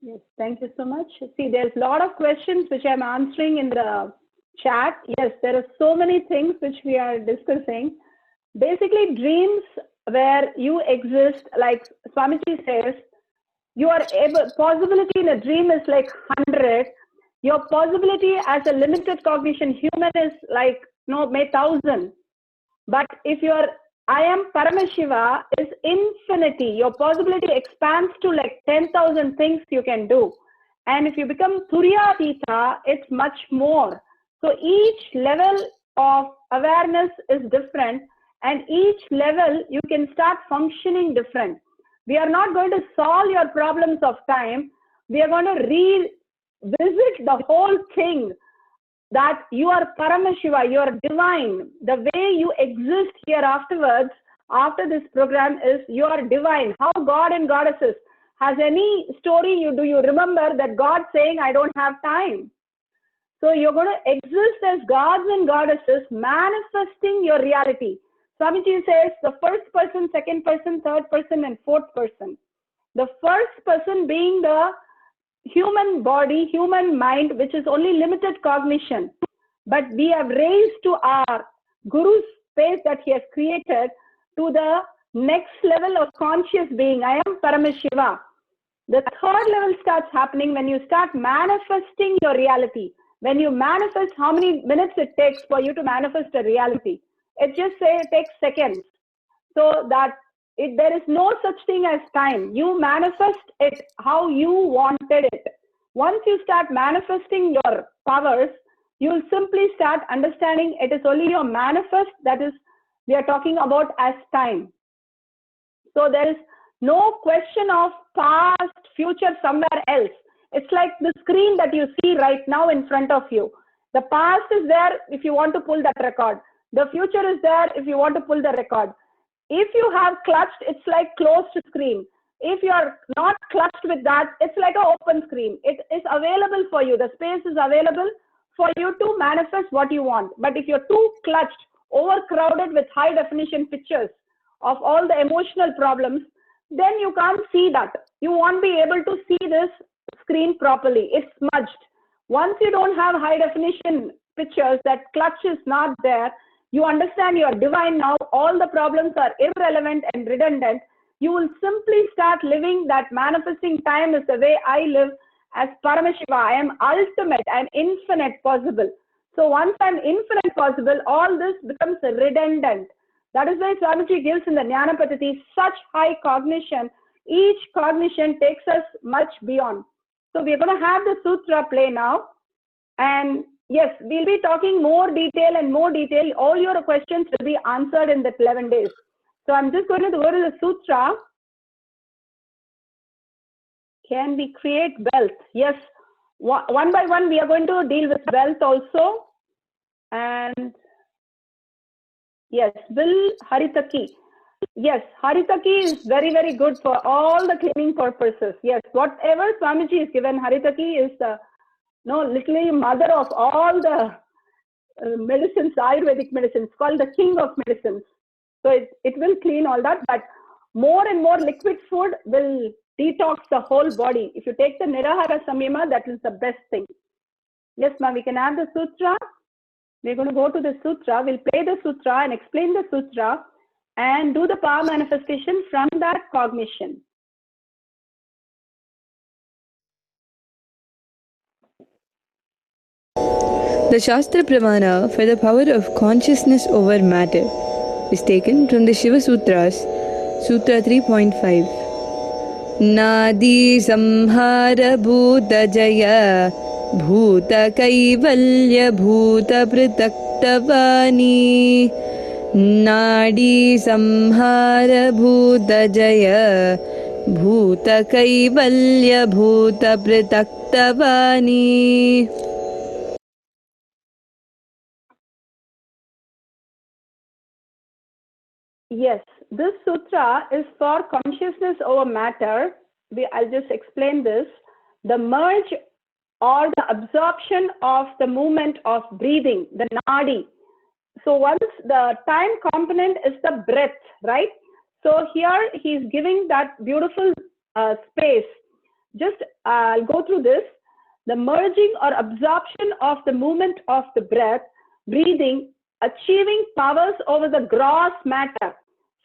Yes, thank you so much. See, there's a lot of questions which I'm answering in the chat. Yes, there are so many things which we are discussing. Basically, dreams where you exist, like Swamiji says, you are able, possibility in a dream is like 100. Your possibility as a limited cognition human is like, no, may 1,000. But if your I am Paramashiva is infinity, your possibility expands to like 10,000 things you can do. And if you become Turyatita, it's much more. So each level of awareness is different, and each level you can start functioning different. We are not going to solve your problems of time. We are going to revisit the whole thing, that you are Paramashiva, you are divine. The way you exist here afterwards, after this program, is you are divine. How God and goddesses, has any story do you remember that God saying, I don't have time? So you're going to exist as gods and goddesses, manifesting your reality. Swamiji says the first person, second person, third person, and fourth person. The first person being the human body, human mind, which is only limited cognition. But we have raised to our Guru's space that he has created to the next level of conscious being. I am Paramashiva. The third level starts happening when you start manifesting your reality. When you manifest, how many minutes it takes for you to manifest a reality? It just say it takes seconds. So that there is no such thing as time. You manifest it how you wanted it. Once you start manifesting your powers, you will simply start understanding it is only your manifest that is we are talking about as time. So there is no question of past, future, somewhere else. It's like the screen that you see right now in front of you. The past is there if you want to pull that record. The future is there if you want to pull the record. If you have clutched, it's like closed screen. If you are not clutched with that, it's like an open screen. It is available for you. The space is available for you to manifest what you want. But if you're too clutched, overcrowded with high definition pictures of all the emotional problems, then you can't see that. You won't be able to see this screen properly. It's smudged. Once you don't have high definition pictures, that clutch is not there, you understand you are divine now, all the problems are irrelevant and redundant. You will simply start living that manifesting time is the way I live as Paramashiva. I am ultimate, I am infinite possible. So once I'm infinite possible, all this becomes redundant. That is why Swamiji gives in the Jnana Patati such high cognition. Each cognition takes us much beyond. So we're going to have the sutra play now. And yes, we'll be talking more detail and more detail. All your questions will be answered in the 11 days. So I'm just going to go to the sutra. Can we create wealth? Yes, one by one we are going to deal with wealth also. And yes, Will Haritaki. Yes, Haritaki is very, very good for all the cleaning purposes. Yes, whatever Swamiji is given, Haritaki is the literally mother of all the medicines, Ayurvedic medicines, called the king of medicines. So it will clean all that, but more and more liquid food will detox the whole body. If you take the Nirahara Samyama, that is the best thing. Yes, ma'am, we can add the sutra. We're going to go to the sutra. We'll play the sutra and explain the sutra and do the power manifestation from that cognition. The Shastra Pramana for the power of consciousness over matter is taken from the Shiva Sutras, Sutra 3.5. Nadi samhara bhuta jaya bhuta kaivalya bhuta pritaktavani. Nadi samhara bhuta jaya bhuta kaivalya bhuta pritaktavani. Yes, this sutra is for consciousness over matter. I'll just explain this. The merge or the absorption of the movement of breathing, the nadi. So once the time component is the breath, right? So here he's giving that beautiful space. Just I'll go through this. The merging or absorption of the movement of the breath, breathing, achieving powers over the gross matter,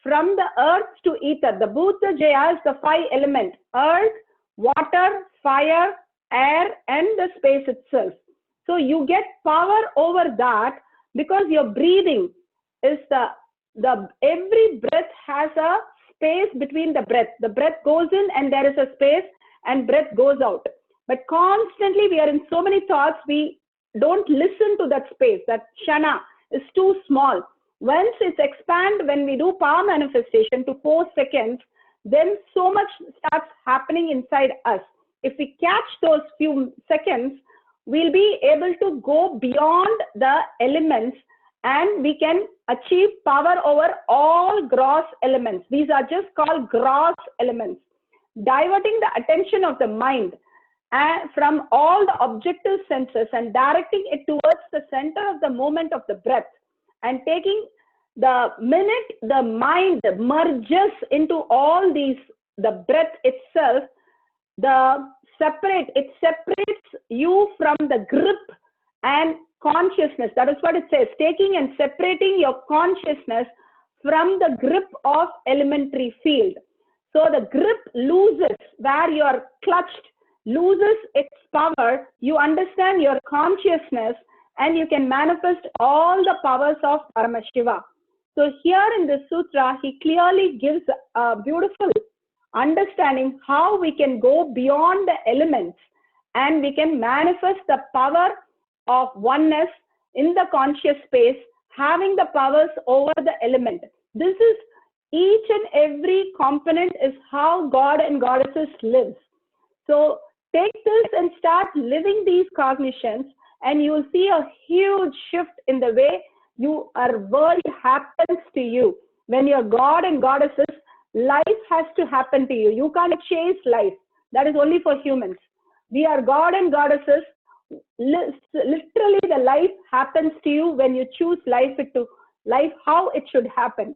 from the earth to ether. The Bhuta Jaya is the 5 elements: earth, water, fire, air, and the space itself. So you get power over that because your breathing is every breath has a space between the breath. The breath goes in and there is a space, and breath goes out. But constantly we are in so many thoughts, we don't listen to that space. That shana is too small. Once it's expand, when we do power manifestation to 4 seconds, then so much starts happening inside us. If we catch those few seconds, we'll be able to go beyond the elements, and we can achieve power over all gross elements. These are just called gross elements. Diverting the attention of the mind from all the objective senses and directing it towards the center of the movement of the breath, and taking the minute the mind merges into all these, the breath itself, it separates you from the grip and consciousness. That is what it says, taking and separating your consciousness from the grip of elementary field. So the grip loses, where you are clutched, loses its power. You understand your consciousness, and you can manifest all the powers of Paramashiva. So here in this sutra, he clearly gives a beautiful understanding how we can go beyond the elements, and we can manifest the power of oneness in the conscious space, having the powers over the element. This is each and every component is how God and goddesses lives. So take this and start living these cognitions, and you will see a huge shift in the way your world happens to you. When you're God and goddesses, life has to happen to you. You can't chase life. That is only for humans. We are God and goddesses. Literally, the life happens to you when you choose life how it should happen.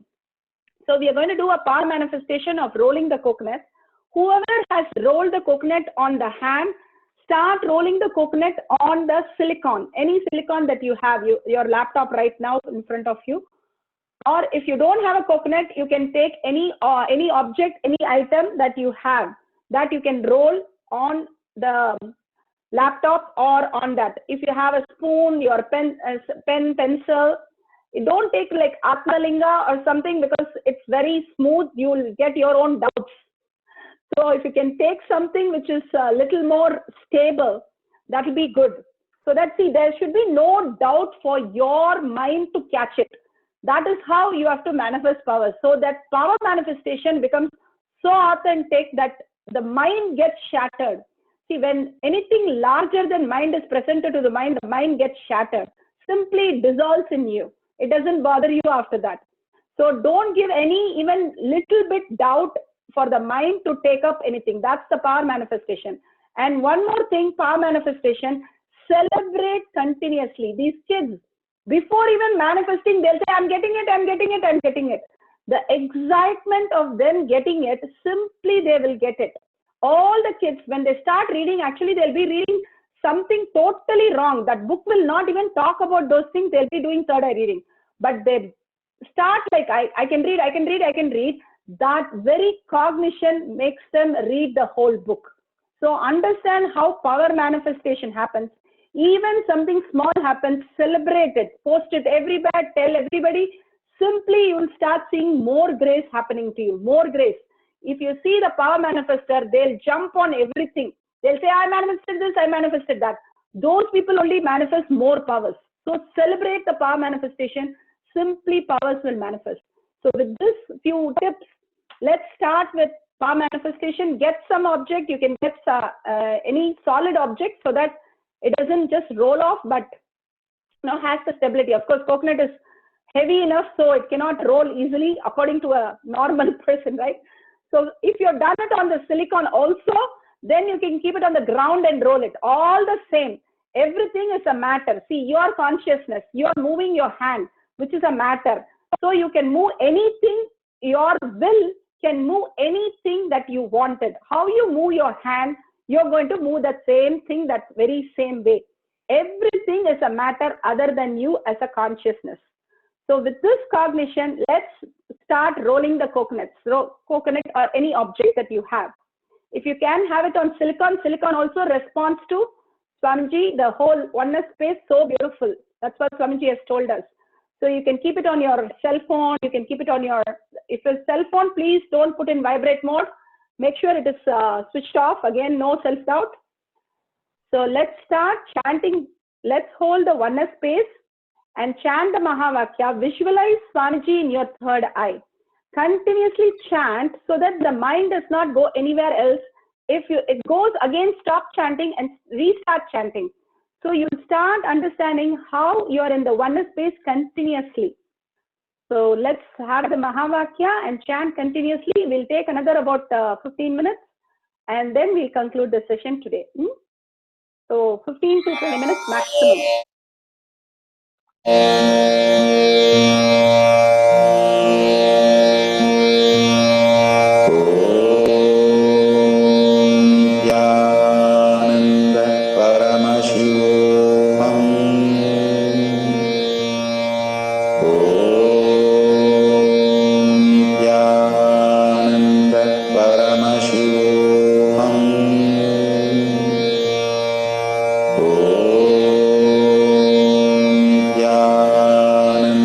So we are going to do a power manifestation of rolling the coconut. Whoever has rolled the coconut on the hand, start rolling the coconut on the silicon, any silicon that you have, your laptop right now in front of you. Or if you don't have a coconut, you can take any object, any item that you have, that you can roll on the laptop or on that. If you have a spoon, your pen, pencil, don't take like Atmalinga or something, because it's very smooth. You will get your own doubts. So if you can take something which is a little more stable, that will be good. So that, see, there should be no doubt for your mind to catch it. That is how you have to manifest power. So that power manifestation becomes so authentic that the mind gets shattered. See, when anything larger than mind is presented to the mind gets shattered. Simply dissolves in you. It doesn't bother you after that. So don't give any even little bit doubt for the mind to take up anything. That's the power manifestation. And one more thing, power manifestation, celebrate continuously. These kids, before even manifesting, they'll say, I'm getting it, I'm getting it, I'm getting it. The excitement of them getting it, simply they will get it. All the kids, when they start reading, actually they'll be reading something totally wrong. That book will not even talk about those things. They'll be doing third eye reading. But they start like, I can read, I can read, I can read. That very cognition makes them read the whole book. So understand how power manifestation happens. Even something small happens, celebrate it, post it everywhere, tell everybody. Simply you will start seeing more grace happening to you, more grace. If you see the power manifester, they'll jump on everything. They'll say, I manifested this, I manifested that. Those people only manifest more powers. So celebrate the power manifestation. Simply powers will manifest. So with this few tips, let's start with power manifestation. Get some object. You can get any solid object so that it doesn't just roll off, but has the stability. Of course, coconut is heavy enough, so it cannot roll easily according to a normal person, right? So if you've done it on the silicon also, then you can keep it on the ground and roll it. All the same, everything is a matter. See, your consciousness, you are moving your hand, which is a matter. So you can move anything, your will can move anything that you wanted. How you move your hand, you're going to move that same thing that very same way. Everything is a matter other than you as a consciousness. So with this cognition, let's start rolling the coconuts, coconut or any object that you have. If you can have it on silicon, silicon also responds to Swamiji, the whole oneness space, so beautiful. That's what Swamiji has told us. So you can keep it on your cell phone, you can keep it on your, if it's cell phone, please don't put in vibrate mode. Make sure it is switched off. Again, no self-doubt. So let's start chanting. Let's hold the oneness space and chant the Mahavakya. Visualize Swamiji in your third eye. Continuously chant so that the mind does not go anywhere else. If it goes again, stop chanting and restart chanting. So you start understanding how you are in the oneness space continuously. So let's have the Mahavakya and chant continuously. We'll take another about 15 minutes and then we'll conclude the session today. So 15 to 20 minutes maximum. Nithyananda Paramashivam. Nithyananda Paramashivam. Nithyananda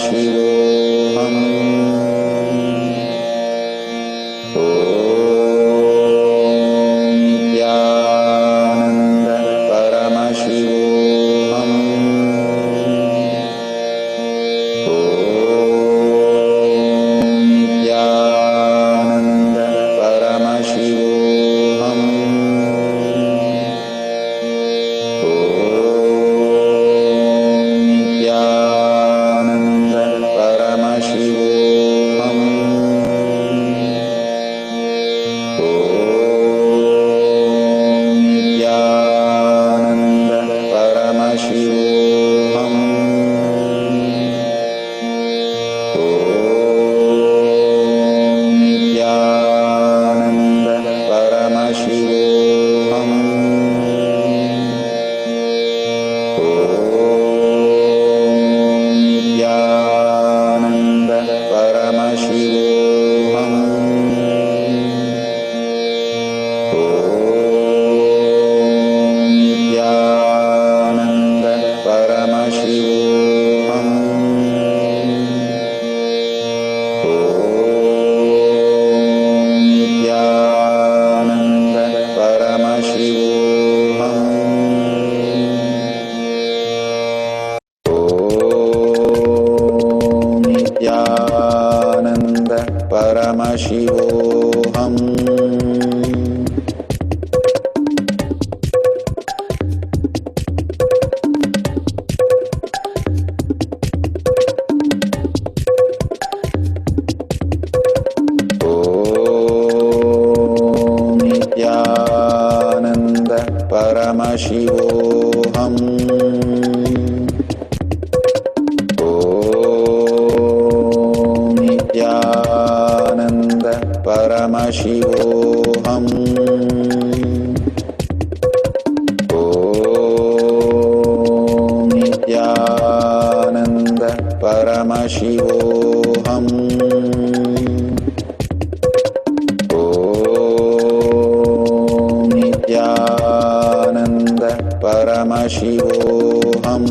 Paramashivam. Nityananda Paramashivam. Nityananda Paramashivam. Nityananda Paramashivam. Nityananda Paramashivam. Nityananda Paramashivam. Nityananda Paramashivam. Nityananda Paramashivam. Nityananda Paramashivam. Nityananda Paramashivam. Nityananda Paramashivam. Nityananda Paramashivam. Nityananda Paramashivam. Nityananda Paramashivam.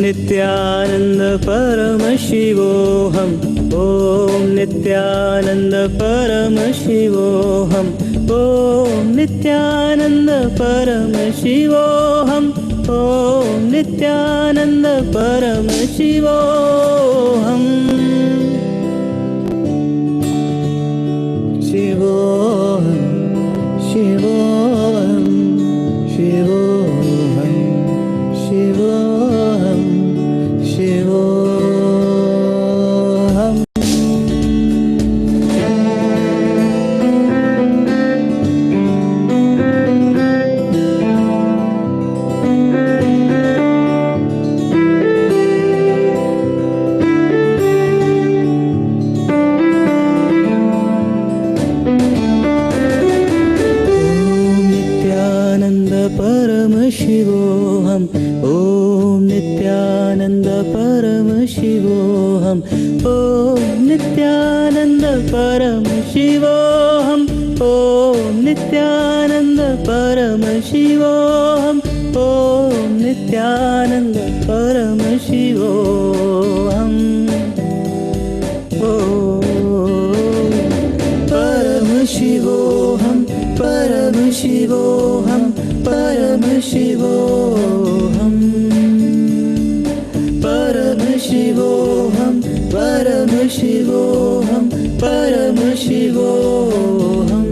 Nityanand परमशिवोऽहम् ॐ नित्यानंद परमशिवोऽहम् ॐ नित्यानंद परमशिवोऽहम् ॐ नित्यानंद परमशिवोऽहम् शिवोऽहम् शिवोऽहम् शिवोऽहम् शिवोऽहम् शिवोऽहम् परमशिवोऽहम् ॐ नित्यानंद परमशिवोऽहम् ॐ नित्यानंद परमशिवोऽहम् ॐ नित्यानंद परमशिवोऽहम् ॐ नित्यानंद परमशिवोऽहम् परमशिवोऽहम् परमशिवोऽहम् परमशिवोऽहम् परमशिवोऽहम् परमशिवोऽहम् परमशिवोऽहम्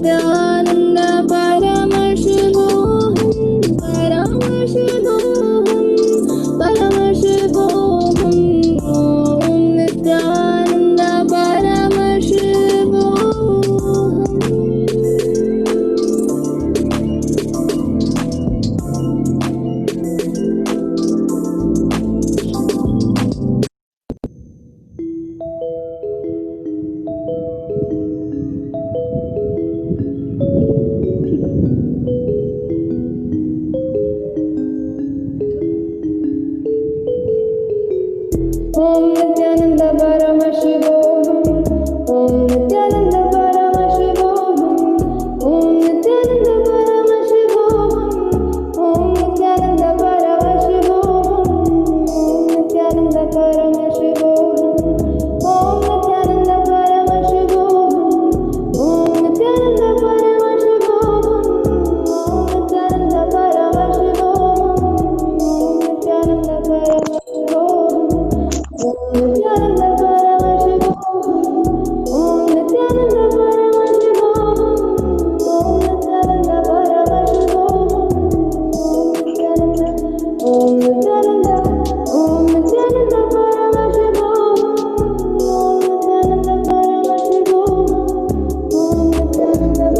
Nityananda Paramashivam, Paramashivam, Paramashivam, Om Nityananda Paramashivam. Om Nityananda Paramashivam, Om Nityananda Paramashivam, Om Nityananda Paramashivam, Om Nityananda Paramashivam, Om Nityananda Paramashivam, Om Nityananda Paramashivam, Om Nityananda Paramashivam, Om Nityananda Paramashivam, Om Nityananda Paramashivam. Om Nityananda Paramashivam, Om Nityananda Paramashivam, Om Nityananda Paramashivam, Om Nityananda, Om Nityananda Paramashivam, Om Nityananda Paramashivam, Om Nityananda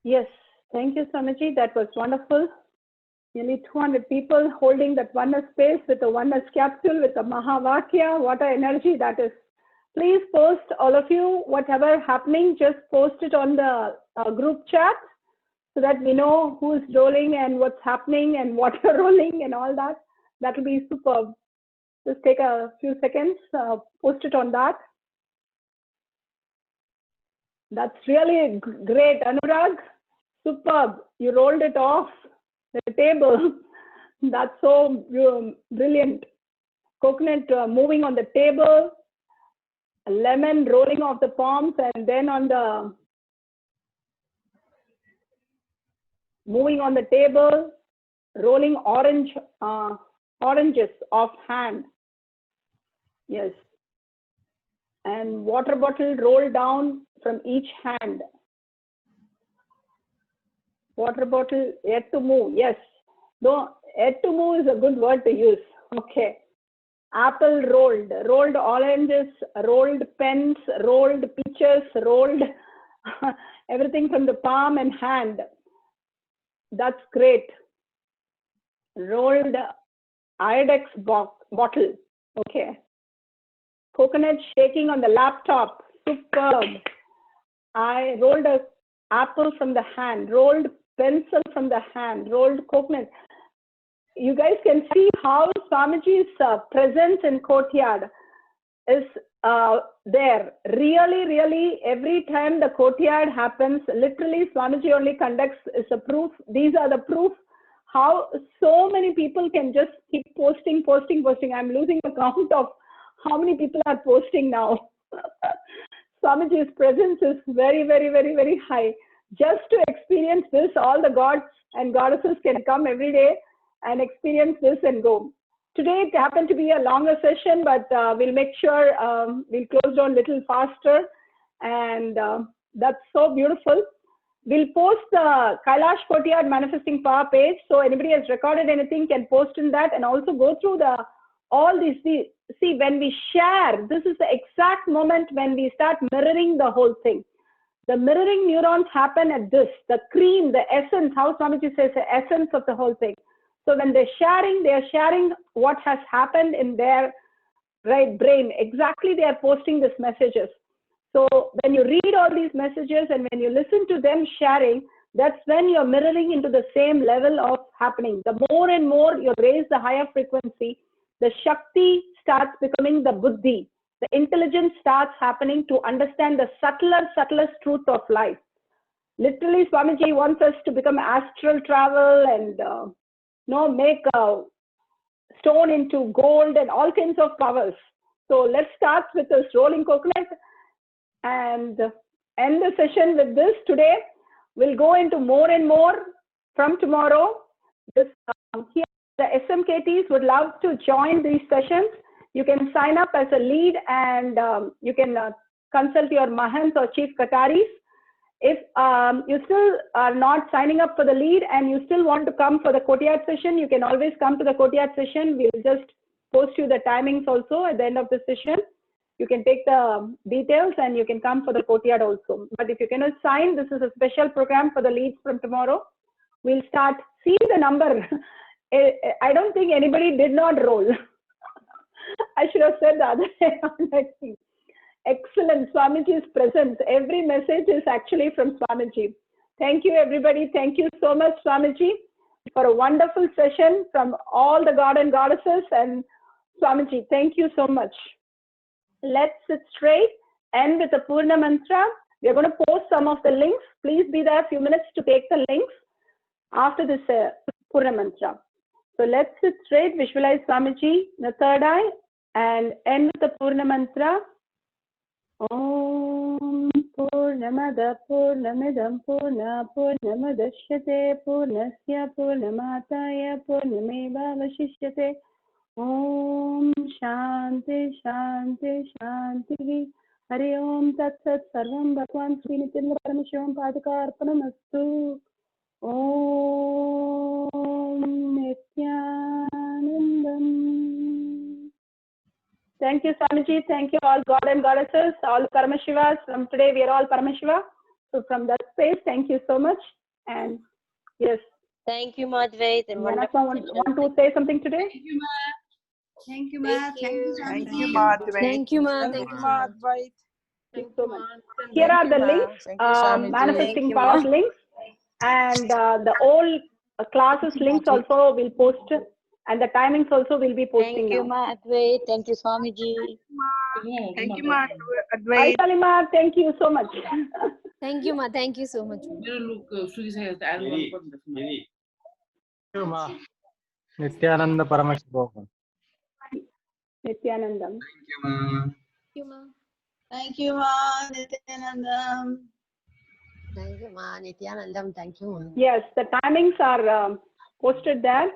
Yes, thank you, Swamiji. That was wonderful. Nearly 200 people holding that oneness space with a oneness capsule, with a Mahavakya. What an energy that is. Please post, all of you, whatever happening, just post it on the group chat so that we know who's rolling and what's happening and what you're rolling and all that. That will be superb. Just take a few seconds, post it on that. That's really great, Anurag. Superb. You rolled it off the table. That's so brilliant. Coconut moving on the table, lemon rolling off the palms, and then on the moving on the table, rolling oranges off hand. Yes. And water bottle rolled down from each hand. Water bottle yet to move. Yes. Though yet to move is a good word to use. Okay. Apple rolled, rolled oranges, rolled pens, rolled peaches, rolled everything from the palm and hand. That's great. Rolled Iodex bottle. Okay. Coconut shaking on the laptop. Superb. I rolled an apple from the hand, rolled pencil from the hand, rolled coconut. You guys can see how Swamiji's presence in Courtyard is there. Really, really, every time the Courtyard happens, literally Swamiji only conducts is a proof. These are the proof how so many people can just keep posting. I'm losing the count of how many people are posting now. Swamiji's presence is very, very, very, very high. just to experience this. All the gods and goddesses can come every day and experience this and go. Today it happened to be a longer session, but we'll make sure we'll close down a little faster, and that's so beautiful. We'll post the Kailash Courtyard Manifesting Power page, so anybody has recorded anything can post in that, and also go through all these. See, when we share, this is the exact moment when we start mirroring the whole thing. The mirroring neurons happen at this, the cream, the essence, how Swamiji says, the essence of the whole thing. So when they're sharing what has happened in their brain. Exactly, they are posting these messages. So when you read all these messages and when you listen to them sharing, that's when you're mirroring into the same level of happening. The more and more you raise the higher frequency, the Shakti starts becoming the Buddhi. The intelligence starts happening to understand the subtlest truth of life. Literally, Swamiji wants us to become astral travel and make a stone into gold and all kinds of powers. So let's start with this rolling coconut and end the session with this today. We'll go into more and more from tomorrow. Here, the SMKTs would love to join these sessions. You can sign up as a lead and you can consult your Mahants or Chief Kotaris. If you still are not signing up for the lead and you still want to come for the Courtyard session, you can always come to the Courtyard session. We'll just post you the timings also at the end of the session. You can take the details and you can come for the Courtyard also. But if you cannot sign, this is a special program for the leads from tomorrow. We'll start. See the number. I don't think anybody did not roll. I should have said the other way. Excellent. Swamiji's presence. Every message is actually from Swamiji. Thank you, everybody. Thank you so much, Swamiji, for a wonderful session from all the god and goddesses. And Swamiji, thank you so much. Let's sit straight, end with a Purna Mantra. We're going to post some of the links. Please be there a few minutes to take the links after this Purna Mantra. So let's sit straight, visualize Swamiji, the third eye, and end with the Purna Mantra. Om Purnamada Purnamidam Purna Purnamadashyate Purnasya Purnamataya Purnameva Vashishyate. Om Shanti Shanti Shanti. Hari Om Tat Sat Sarvam Bhaghwan Sri Nithyananda Paramashivam Padaka Arpanamastu. Om Nithyanandam. Thank you, Swamiji. Thank you, all God and goddesses, all Paramashivas. From today, we are all Paramashiva. So from that space, thank you so much. And yes. Thank you, Madhvait. And want to say something today? Thank you, Ma. Thank you, Ma. Thank you, Madhvait. Thank you, Ma. Thank you, Madhvait. Thank you so much. Here are the links, manifesting powers links, and the old classes links also will post, and the timings also will be posting. Thank you, Madhvait. Thank you, Swamiji. Thank you, Madhvait. Hi, Salima. Thank you so much. Thank you, Ma. Thank you so much. Nithyananda Paramashivam. Nithyanandam. Thank you, Ma. Thank you, Ma. Nithyanandam. Thank you, Ma. Nithyanandam. Thank you, Ma. Yes, the timings are posted there.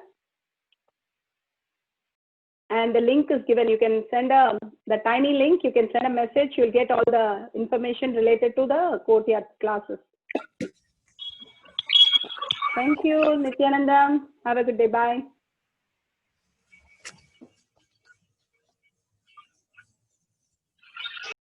And the link is given. You can send the tiny link. You can send a message. You'll get all the information related to the Courtyard classes. Thank you, Nithyanandam. Have a good day. Bye.